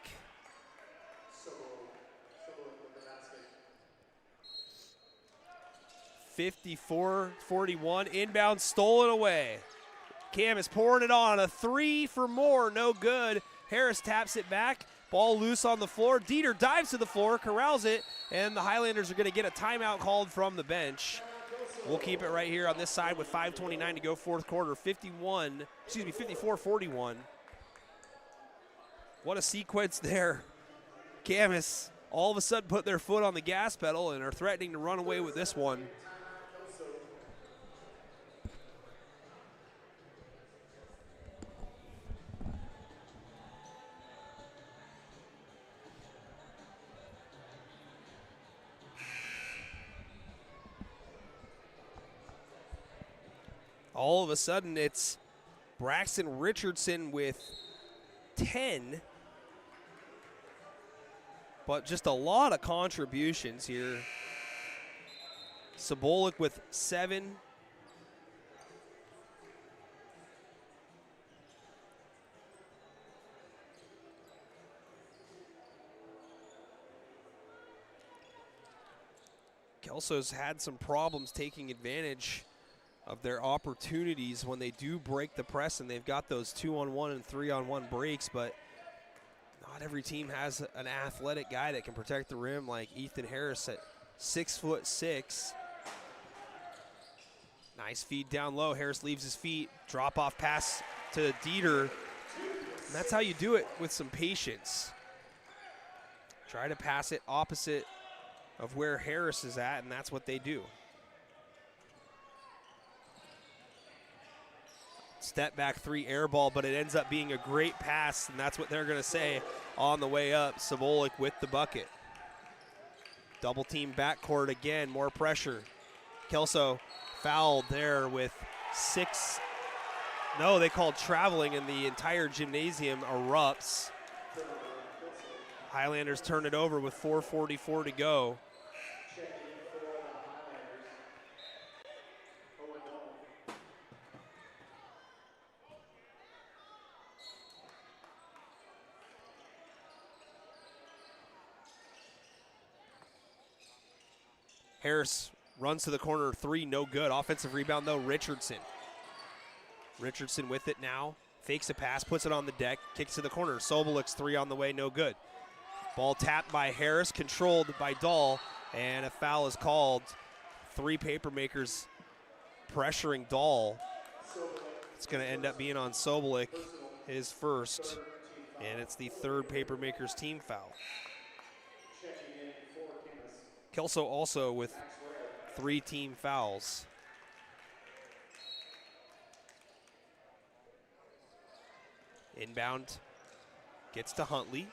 S2: 54-41, inbound stolen away. Cam is pouring it on, a 3 for more, no good. Harris taps it back, ball loose on the floor. Dieter dives to the floor, corrals it, and the Highlanders are going to get a timeout called from the bench. We'll keep it right here on this side with 5:29 to go, fourth quarter. 54-41. What a sequence there. Camas all of a sudden put their foot on the gas pedal and are threatening to run away with this one. All of a sudden, it's Braxton Richardson with 10. But just a lot of contributions here. Sobolik with 7. Kelso's had some problems taking advantage of their opportunities when they do break the press, and they've got those 2-on-1 and 3-on-1 breaks, but not every team has an athletic guy that can protect the rim like Ethan Harris at 6'6". Nice feed down low. Harris leaves his feet. Drop off pass to Dieter. And that's how you do it, with some patience. Try to pass it opposite of where Harris is at, and that's what they do. step back three air ball, but it ends up being a great pass, and that's what they're going to say on the way up. Sobolik with the bucket. Double team backcourt again, more pressure. Kelso fouled there with 6. No, they called traveling, and the entire gymnasium erupts. Highlanders turn it over with 4:44 to go. Harris runs to the corner, 3, no good. Offensive rebound, though, Richardson. Richardson with it now. Fakes a pass, puts it on the deck, kicks to the corner. Sobolik's 3 on the way, no good. Ball tapped by Harris, controlled by Dahl, and a foul is called. 3 Papermakers pressuring Dahl. It's going to end up being on Sobolik, his first, and it's the 3rd Papermakers team foul. Kelso also with 3 team fouls. Inbound gets to Huntley.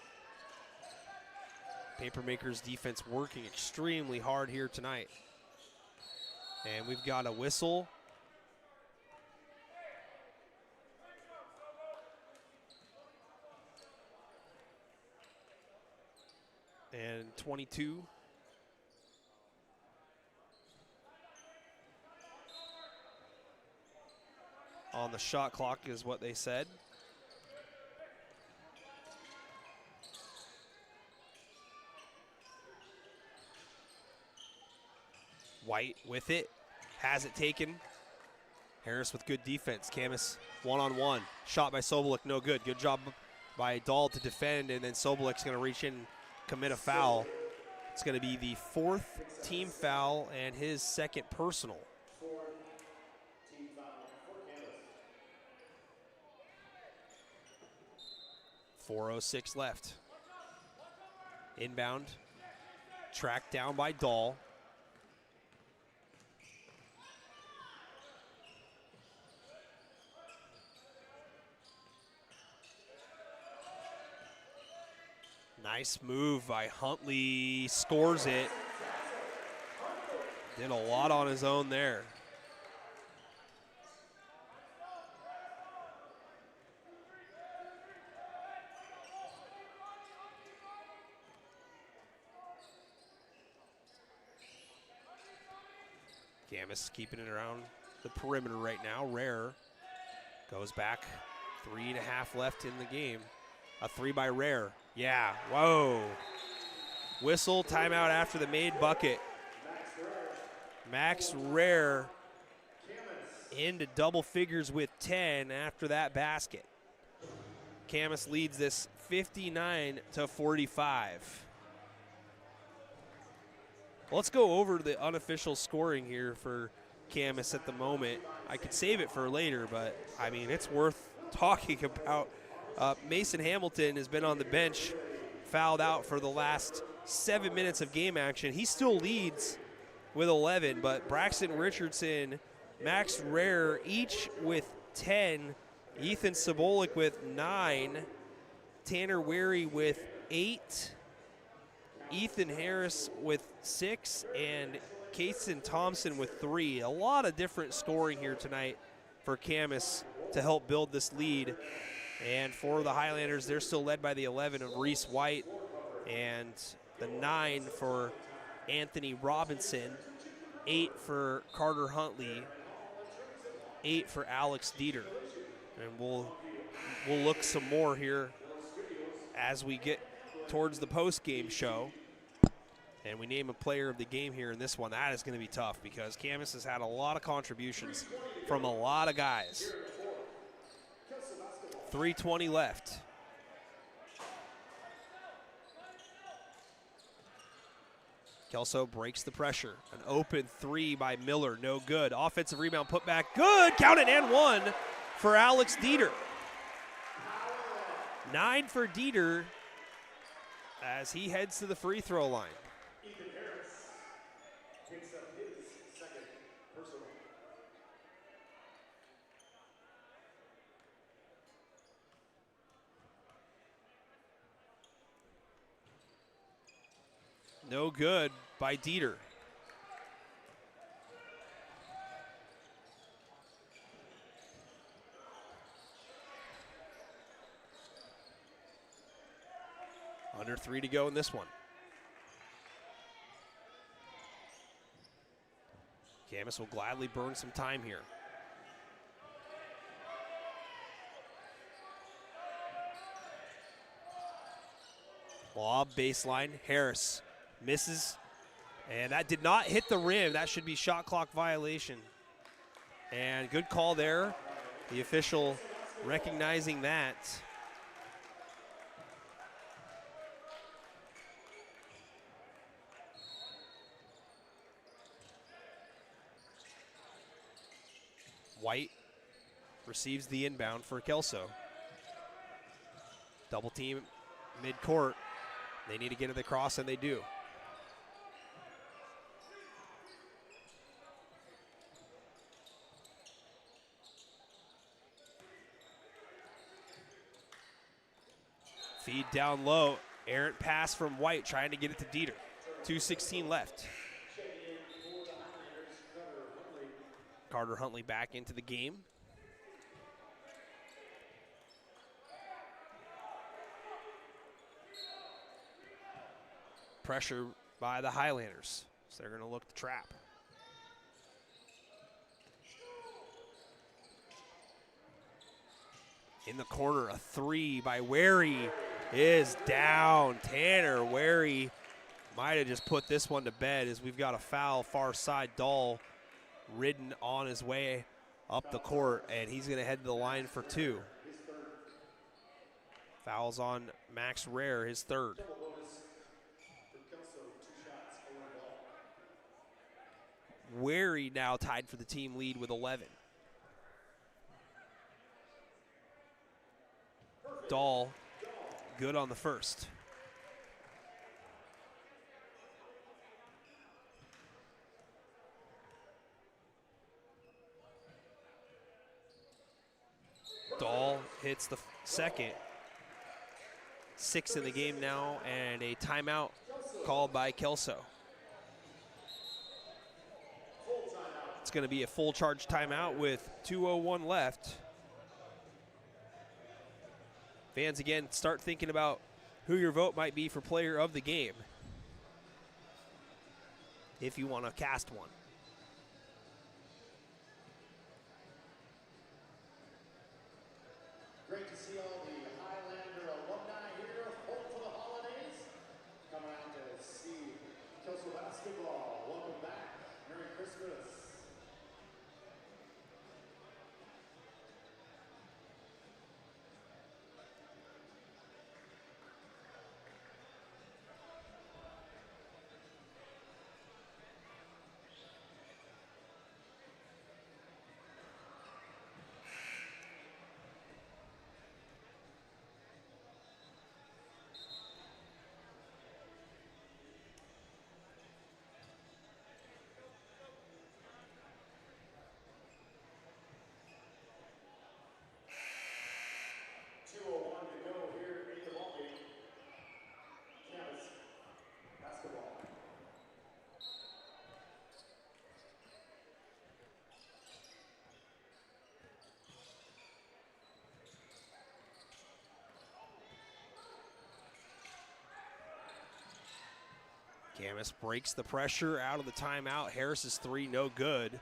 S2: Papermakers defense working extremely hard here tonight. And we've got a whistle. And 22. On the shot clock is what they said. White with it, has it taken. Harris with good defense. Camas one-on-one. Shot by Sobolik, no good. Good job by Dahl to defend, and then Sobolik's going to reach in, commit a foul. It's going to be the 4th team foul and his 2nd personal. 4:06 left. Inbound, tracked down by Dahl. Nice move by Huntley, scores it. Did a lot on his own there. Camas keeping it around the perimeter right now. Rare goes back. 3.5 left in the game. A 3 by Rare. Yeah, whoa. Whistle, timeout after the made bucket. Max Rare into double figures with 10 after that basket. Camas leads this 59-45. Let's go over the unofficial scoring here for Camas at the moment. I could save it for later, but I mean, it's worth talking about. Mason Hamilton has been on the bench, fouled out for the last 7 minutes of game action. He still leads with 11, but Braxton Richardson, Max Rare, each with 10. Ethan Sobolik with 9. Tanner Wary with 8. Ethan Harris with 6, and Kason Thompson with 3. A lot of different scoring here tonight for Camas to help build this lead. And for the Highlanders, they're still led by the 11 of Reese White and the 9 for Anthony Robinson, 8 for Carter Huntley, 8 for Alex Dieter. And we'll look some more here as we get towards the post-game show. And we name a player of the game here in this one. That is going to be tough because Camas has had a lot of contributions from a lot of guys. 3:20 left. Kelso breaks the pressure. An open 3 by Miller, no good. Offensive rebound put back, good, count it, and 1 for Alex Dieter. 9 for Dieter as he heads to the free throw line.
S1: Ethan Harris picks up his 2nd personal.
S2: No good by Dieter. Under 3 to go in this one. Camas will gladly burn some time here. Lob, baseline, Harris misses, and that did not hit the rim. That should be shot clock violation. And good call there. The official recognizing that. White receives the inbound for Kelso. Double team mid-court. They need to get to the cross, and they do. Feed down low. Errant pass from White, trying to get it to Dieter. 2:16 left. Carter Huntley back into the game. Pressure by the Highlanders, so they're going to look to trap. In the corner, a 3 by Wary is down. Tanner Wary might have just put this one to bed as we've got a foul far side. Dahl ridden on his way up the court, and he's going to head to the line for 2. Fouls on Max Rare, his third. Wary now tied for the team lead with 11. Dahl good on the first. Dahl hits the second. 6 in the game now, and a timeout called by Kelso. It's going to be a full charge timeout with 2:01 left. Fans, again, start thinking about who your vote might be for player of the game, if you want to cast one.
S1: Great to see all the Highlander alumni here, home for the holidays. Coming out to see Kelso basketball. Welcome back. Merry Christmas.
S2: Camas breaks the pressure out of the timeout. Harris's 3, no good.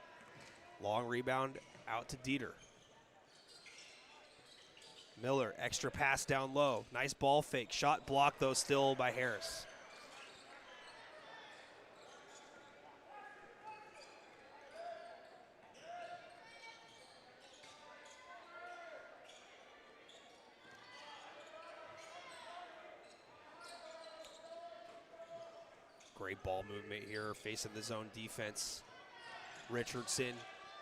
S2: Long rebound out to Dieter. Miller, extra pass down low. Nice ball fake. Shot blocked, though, still by Harris. Great ball movement here, facing the zone defense. Richardson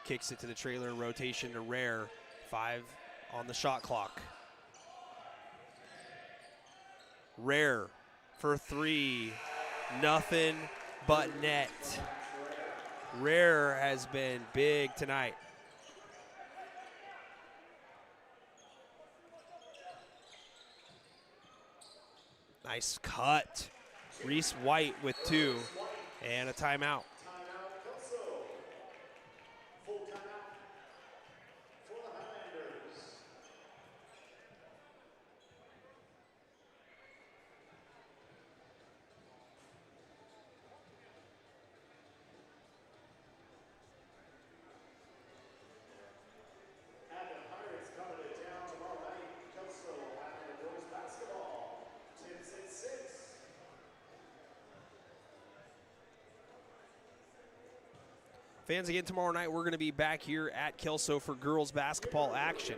S2: kicks it to the trailer, rotation to Rare. 5 on the shot clock. Rare for 3, nothing but net. Rare has been big tonight. Nice cut. Reese White with 2 and a timeout.
S1: Timeout, Kelso. Full timeout for the Highlanders. And the Pirates coming to town tomorrow night. Kelso Highlander boys basketball. Tips at 6.
S2: Fans, again, tomorrow night we're going to be back here at Kelso for girls basketball action.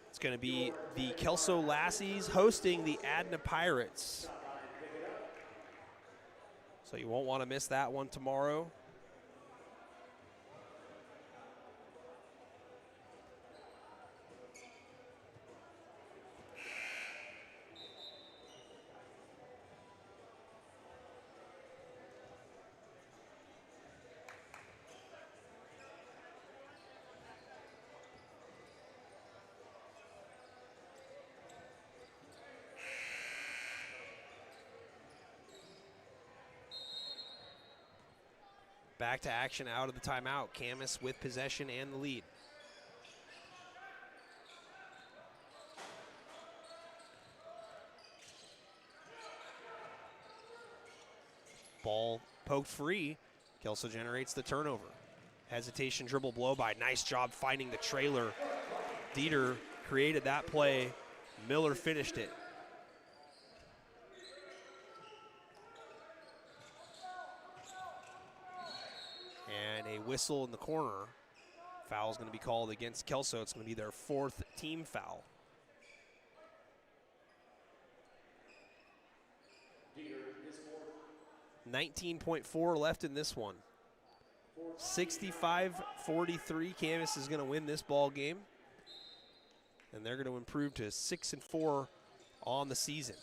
S2: It's going to be the Kelso Lassies hosting the Adna Pirates. So you won't want to miss that one tomorrow. Back to action out of the timeout. Camas with possession and the lead. Ball poked free. Kelso generates the turnover. Hesitation dribble blow by. Nice job finding the trailer. Dieter created that play. Miller finished it. And a whistle in the corner. Foul is going to be called against Kelso. It's going to be their 4th team foul.
S1: Dieter is 4.
S2: 19.4 left in this one. 65-43. Camas is going to win this ball game. And they're going to improve to 6-4 on the season.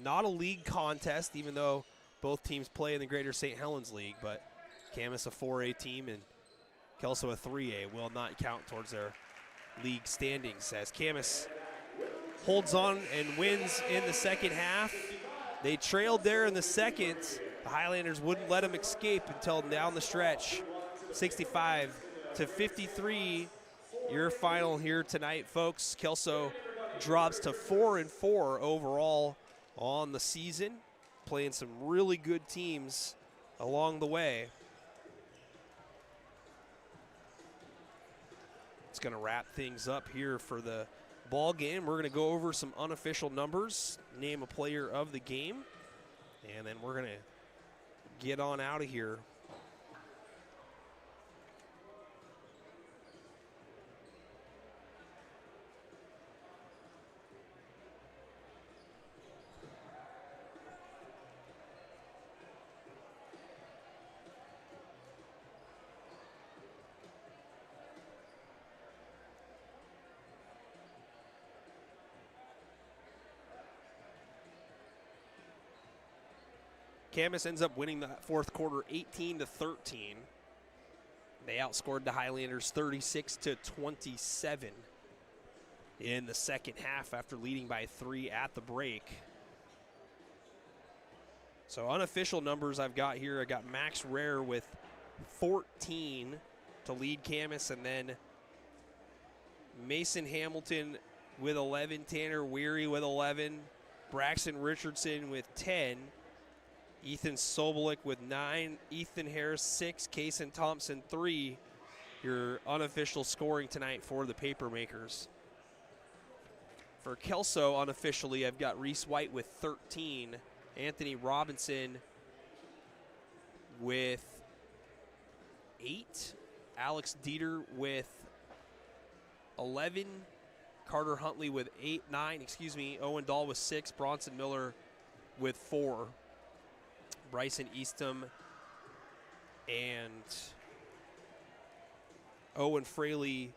S2: Not a league contest, even though both teams play in the Greater St. Helens League, but Camas a 4A team and Kelso a 3A will not count towards their league standings as Camas holds on and wins in the second half. They trailed there in the second. The Highlanders wouldn't let them escape until down the stretch. 65-53, your final here tonight, folks. Kelso drops to 4-4 overall on the season, playing some really good teams along the way. It's going to wrap things up here for the ball game. We're going to go over some unofficial numbers, name a player of the game, and then we're going to get on out of here. Camas ends up winning that fourth quarter 18-13. They outscored the Highlanders 36-27 in the second half after leading by 3 at the break. So unofficial numbers I've got here, I got Max Rare with 14 to lead Camas, and then Mason Hamilton with 11, Tanner Weary with 11, Braxton Richardson with 10, Ethan Sobolik with 9, Ethan Harris 6, Kaysen Thompson 3. Your unofficial scoring tonight for the Papermakers. For Kelso, unofficially, I've got Reese White with 13, Anthony Robinson with 8, Alex Dieter with 11, Carter Huntley with 9, Owen Dahl with 6, Bronson Miller with 4. Bryson Eastham and Owen Fraley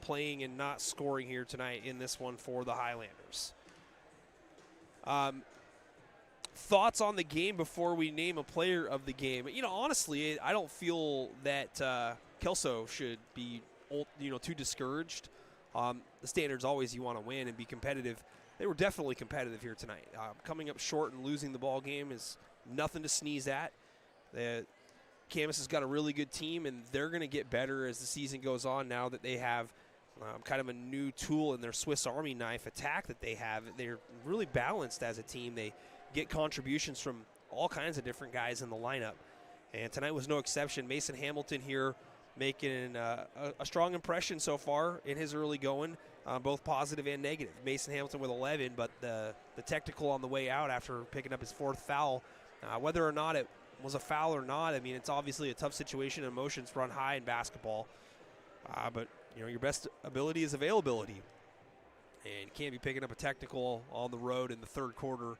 S2: playing and not scoring here tonight in this one for the Highlanders. Thoughts on the game before we name a player of the game? You know, honestly, I don't feel that Kelso should be, too discouraged. The standard's always you want to win and be competitive. they were definitely competitive here tonight. Coming up short and losing the ball game is nothing to sneeze at. Camas has got a really good team, and they're going to get better as the season goes on now that they have kind of a new tool in their Swiss Army knife attack that they have. They're really balanced as a team. They get contributions from all kinds of different guys in the lineup, and tonight was no exception. Mason Hamilton here making a strong impression so far in his early going, both positive and negative. Mason Hamilton with 11, but the technical on the way out after picking up his 4th foul, whether or not it was a foul or not, I mean, it's obviously a tough situation. Emotions run high in basketball, but your best ability is availability, and you can't be picking up a technical on the road in the 3rd quarter.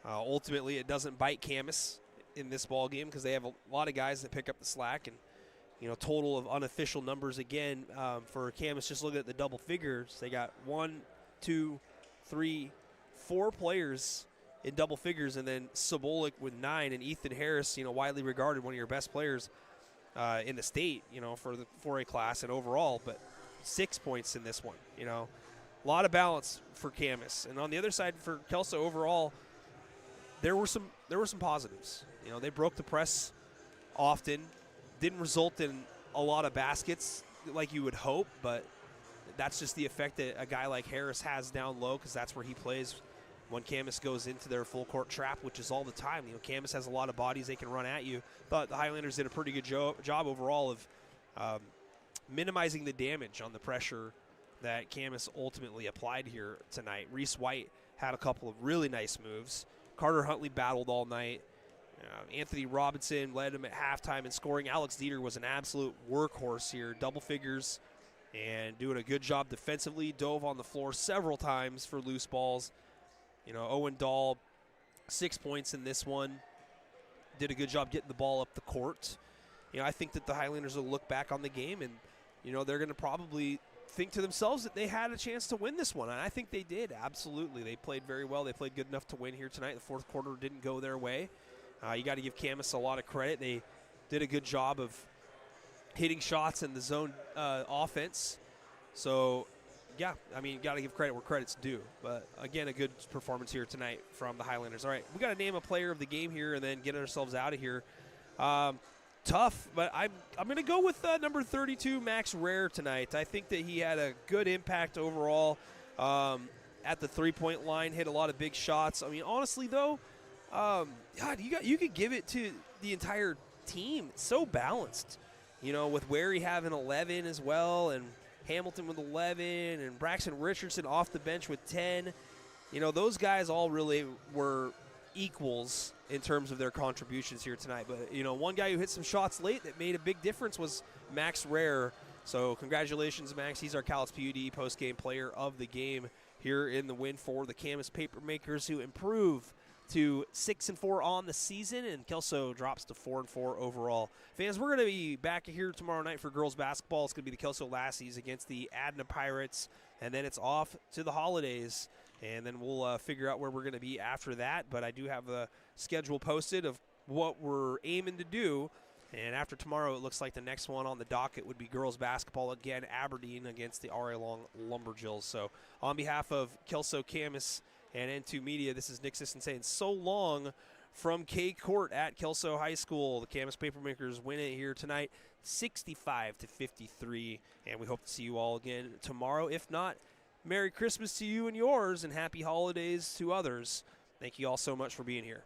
S2: Ultimately, it doesn't bite Camas in this ball game because they have a lot of guys that pick up the slack, and total of unofficial numbers again for Camas. Just looking at the double figures, they got 1, 2, 3, 4 players in double figures, and then Sobolik with 9, and Ethan Harris, widely regarded one of your best players in the state, for the 4A class and overall, but 6 points in this one. A lot of balance for Camas, and on the other side for Kelso overall, there were some positives. They broke the press often, didn't result in a lot of baskets like you would hope, but that's just the effect that a guy like Harris has down low, because that's where he plays when Camas goes into their full court trap, which is all the time. Camas has a lot of bodies they can run at you. Thought the Highlanders did a pretty good job overall of minimizing the damage on the pressure that Camas ultimately applied here tonight. Reese White had a couple of really nice moves. Carter Huntley battled all night. Anthony Robinson led him at halftime in scoring. Alex Dieter was an absolute workhorse here, double figures, and doing a good job defensively. Dove on the floor several times for loose balls. Owen Dahl, 6 points in this one. Did a good job getting the ball up the court. I think that the Highlanders will look back on the game and, they're going to probably think to themselves that they had a chance to win this one. And I think they did, absolutely. They played very well. They played good enough to win here tonight. The 4th quarter didn't go their way. You got to give Camas a lot of credit. They did a good job of hitting shots in the zone offense. So, yeah, I mean, got to give credit where credit's due. But, again, a good performance here tonight from the Highlanders. All right, we got to name a player of the game here and then get ourselves out of here. Tough, but I'm going to go with number 32, Max Rare, tonight. I think that he had a good impact overall at the three-point line, hit a lot of big shots. I mean, honestly, though, God, you could give it to the entire team. It's so balanced, with Wary having 11 as well, and Hamilton with 11, and Braxton Richardson off the bench with 10. Those guys all really were equals in terms of their contributions here tonight. But, one guy who hit some shots late that made a big difference was Max Rare. So congratulations, Max. He's our Calais PUD post-game player of the game here in the win for the Camas Papermakers, who improve to 6-4 on the season, and Kelso drops to 4-4 overall. Fans, we're going to be back here tomorrow night for girls basketball. It's going to be the Kelso Lassies against the Adna Pirates, and then it's off to the holidays, and then we'll figure out where we're going to be after that. But I do have a schedule posted of what we're aiming to do, and after tomorrow, it looks like the next one on the docket would be girls basketball again, Aberdeen against the R.A. Long Lumberjills. So on behalf of Kelso, Camas, and N2 Media, this is Nick Sisson saying so long from K Court at Kelso High School. The Camas Papermakers win it here tonight, 65-53, and we hope to see you all again tomorrow. If not, Merry Christmas to you and yours, and Happy Holidays to others. Thank you all so much for being here.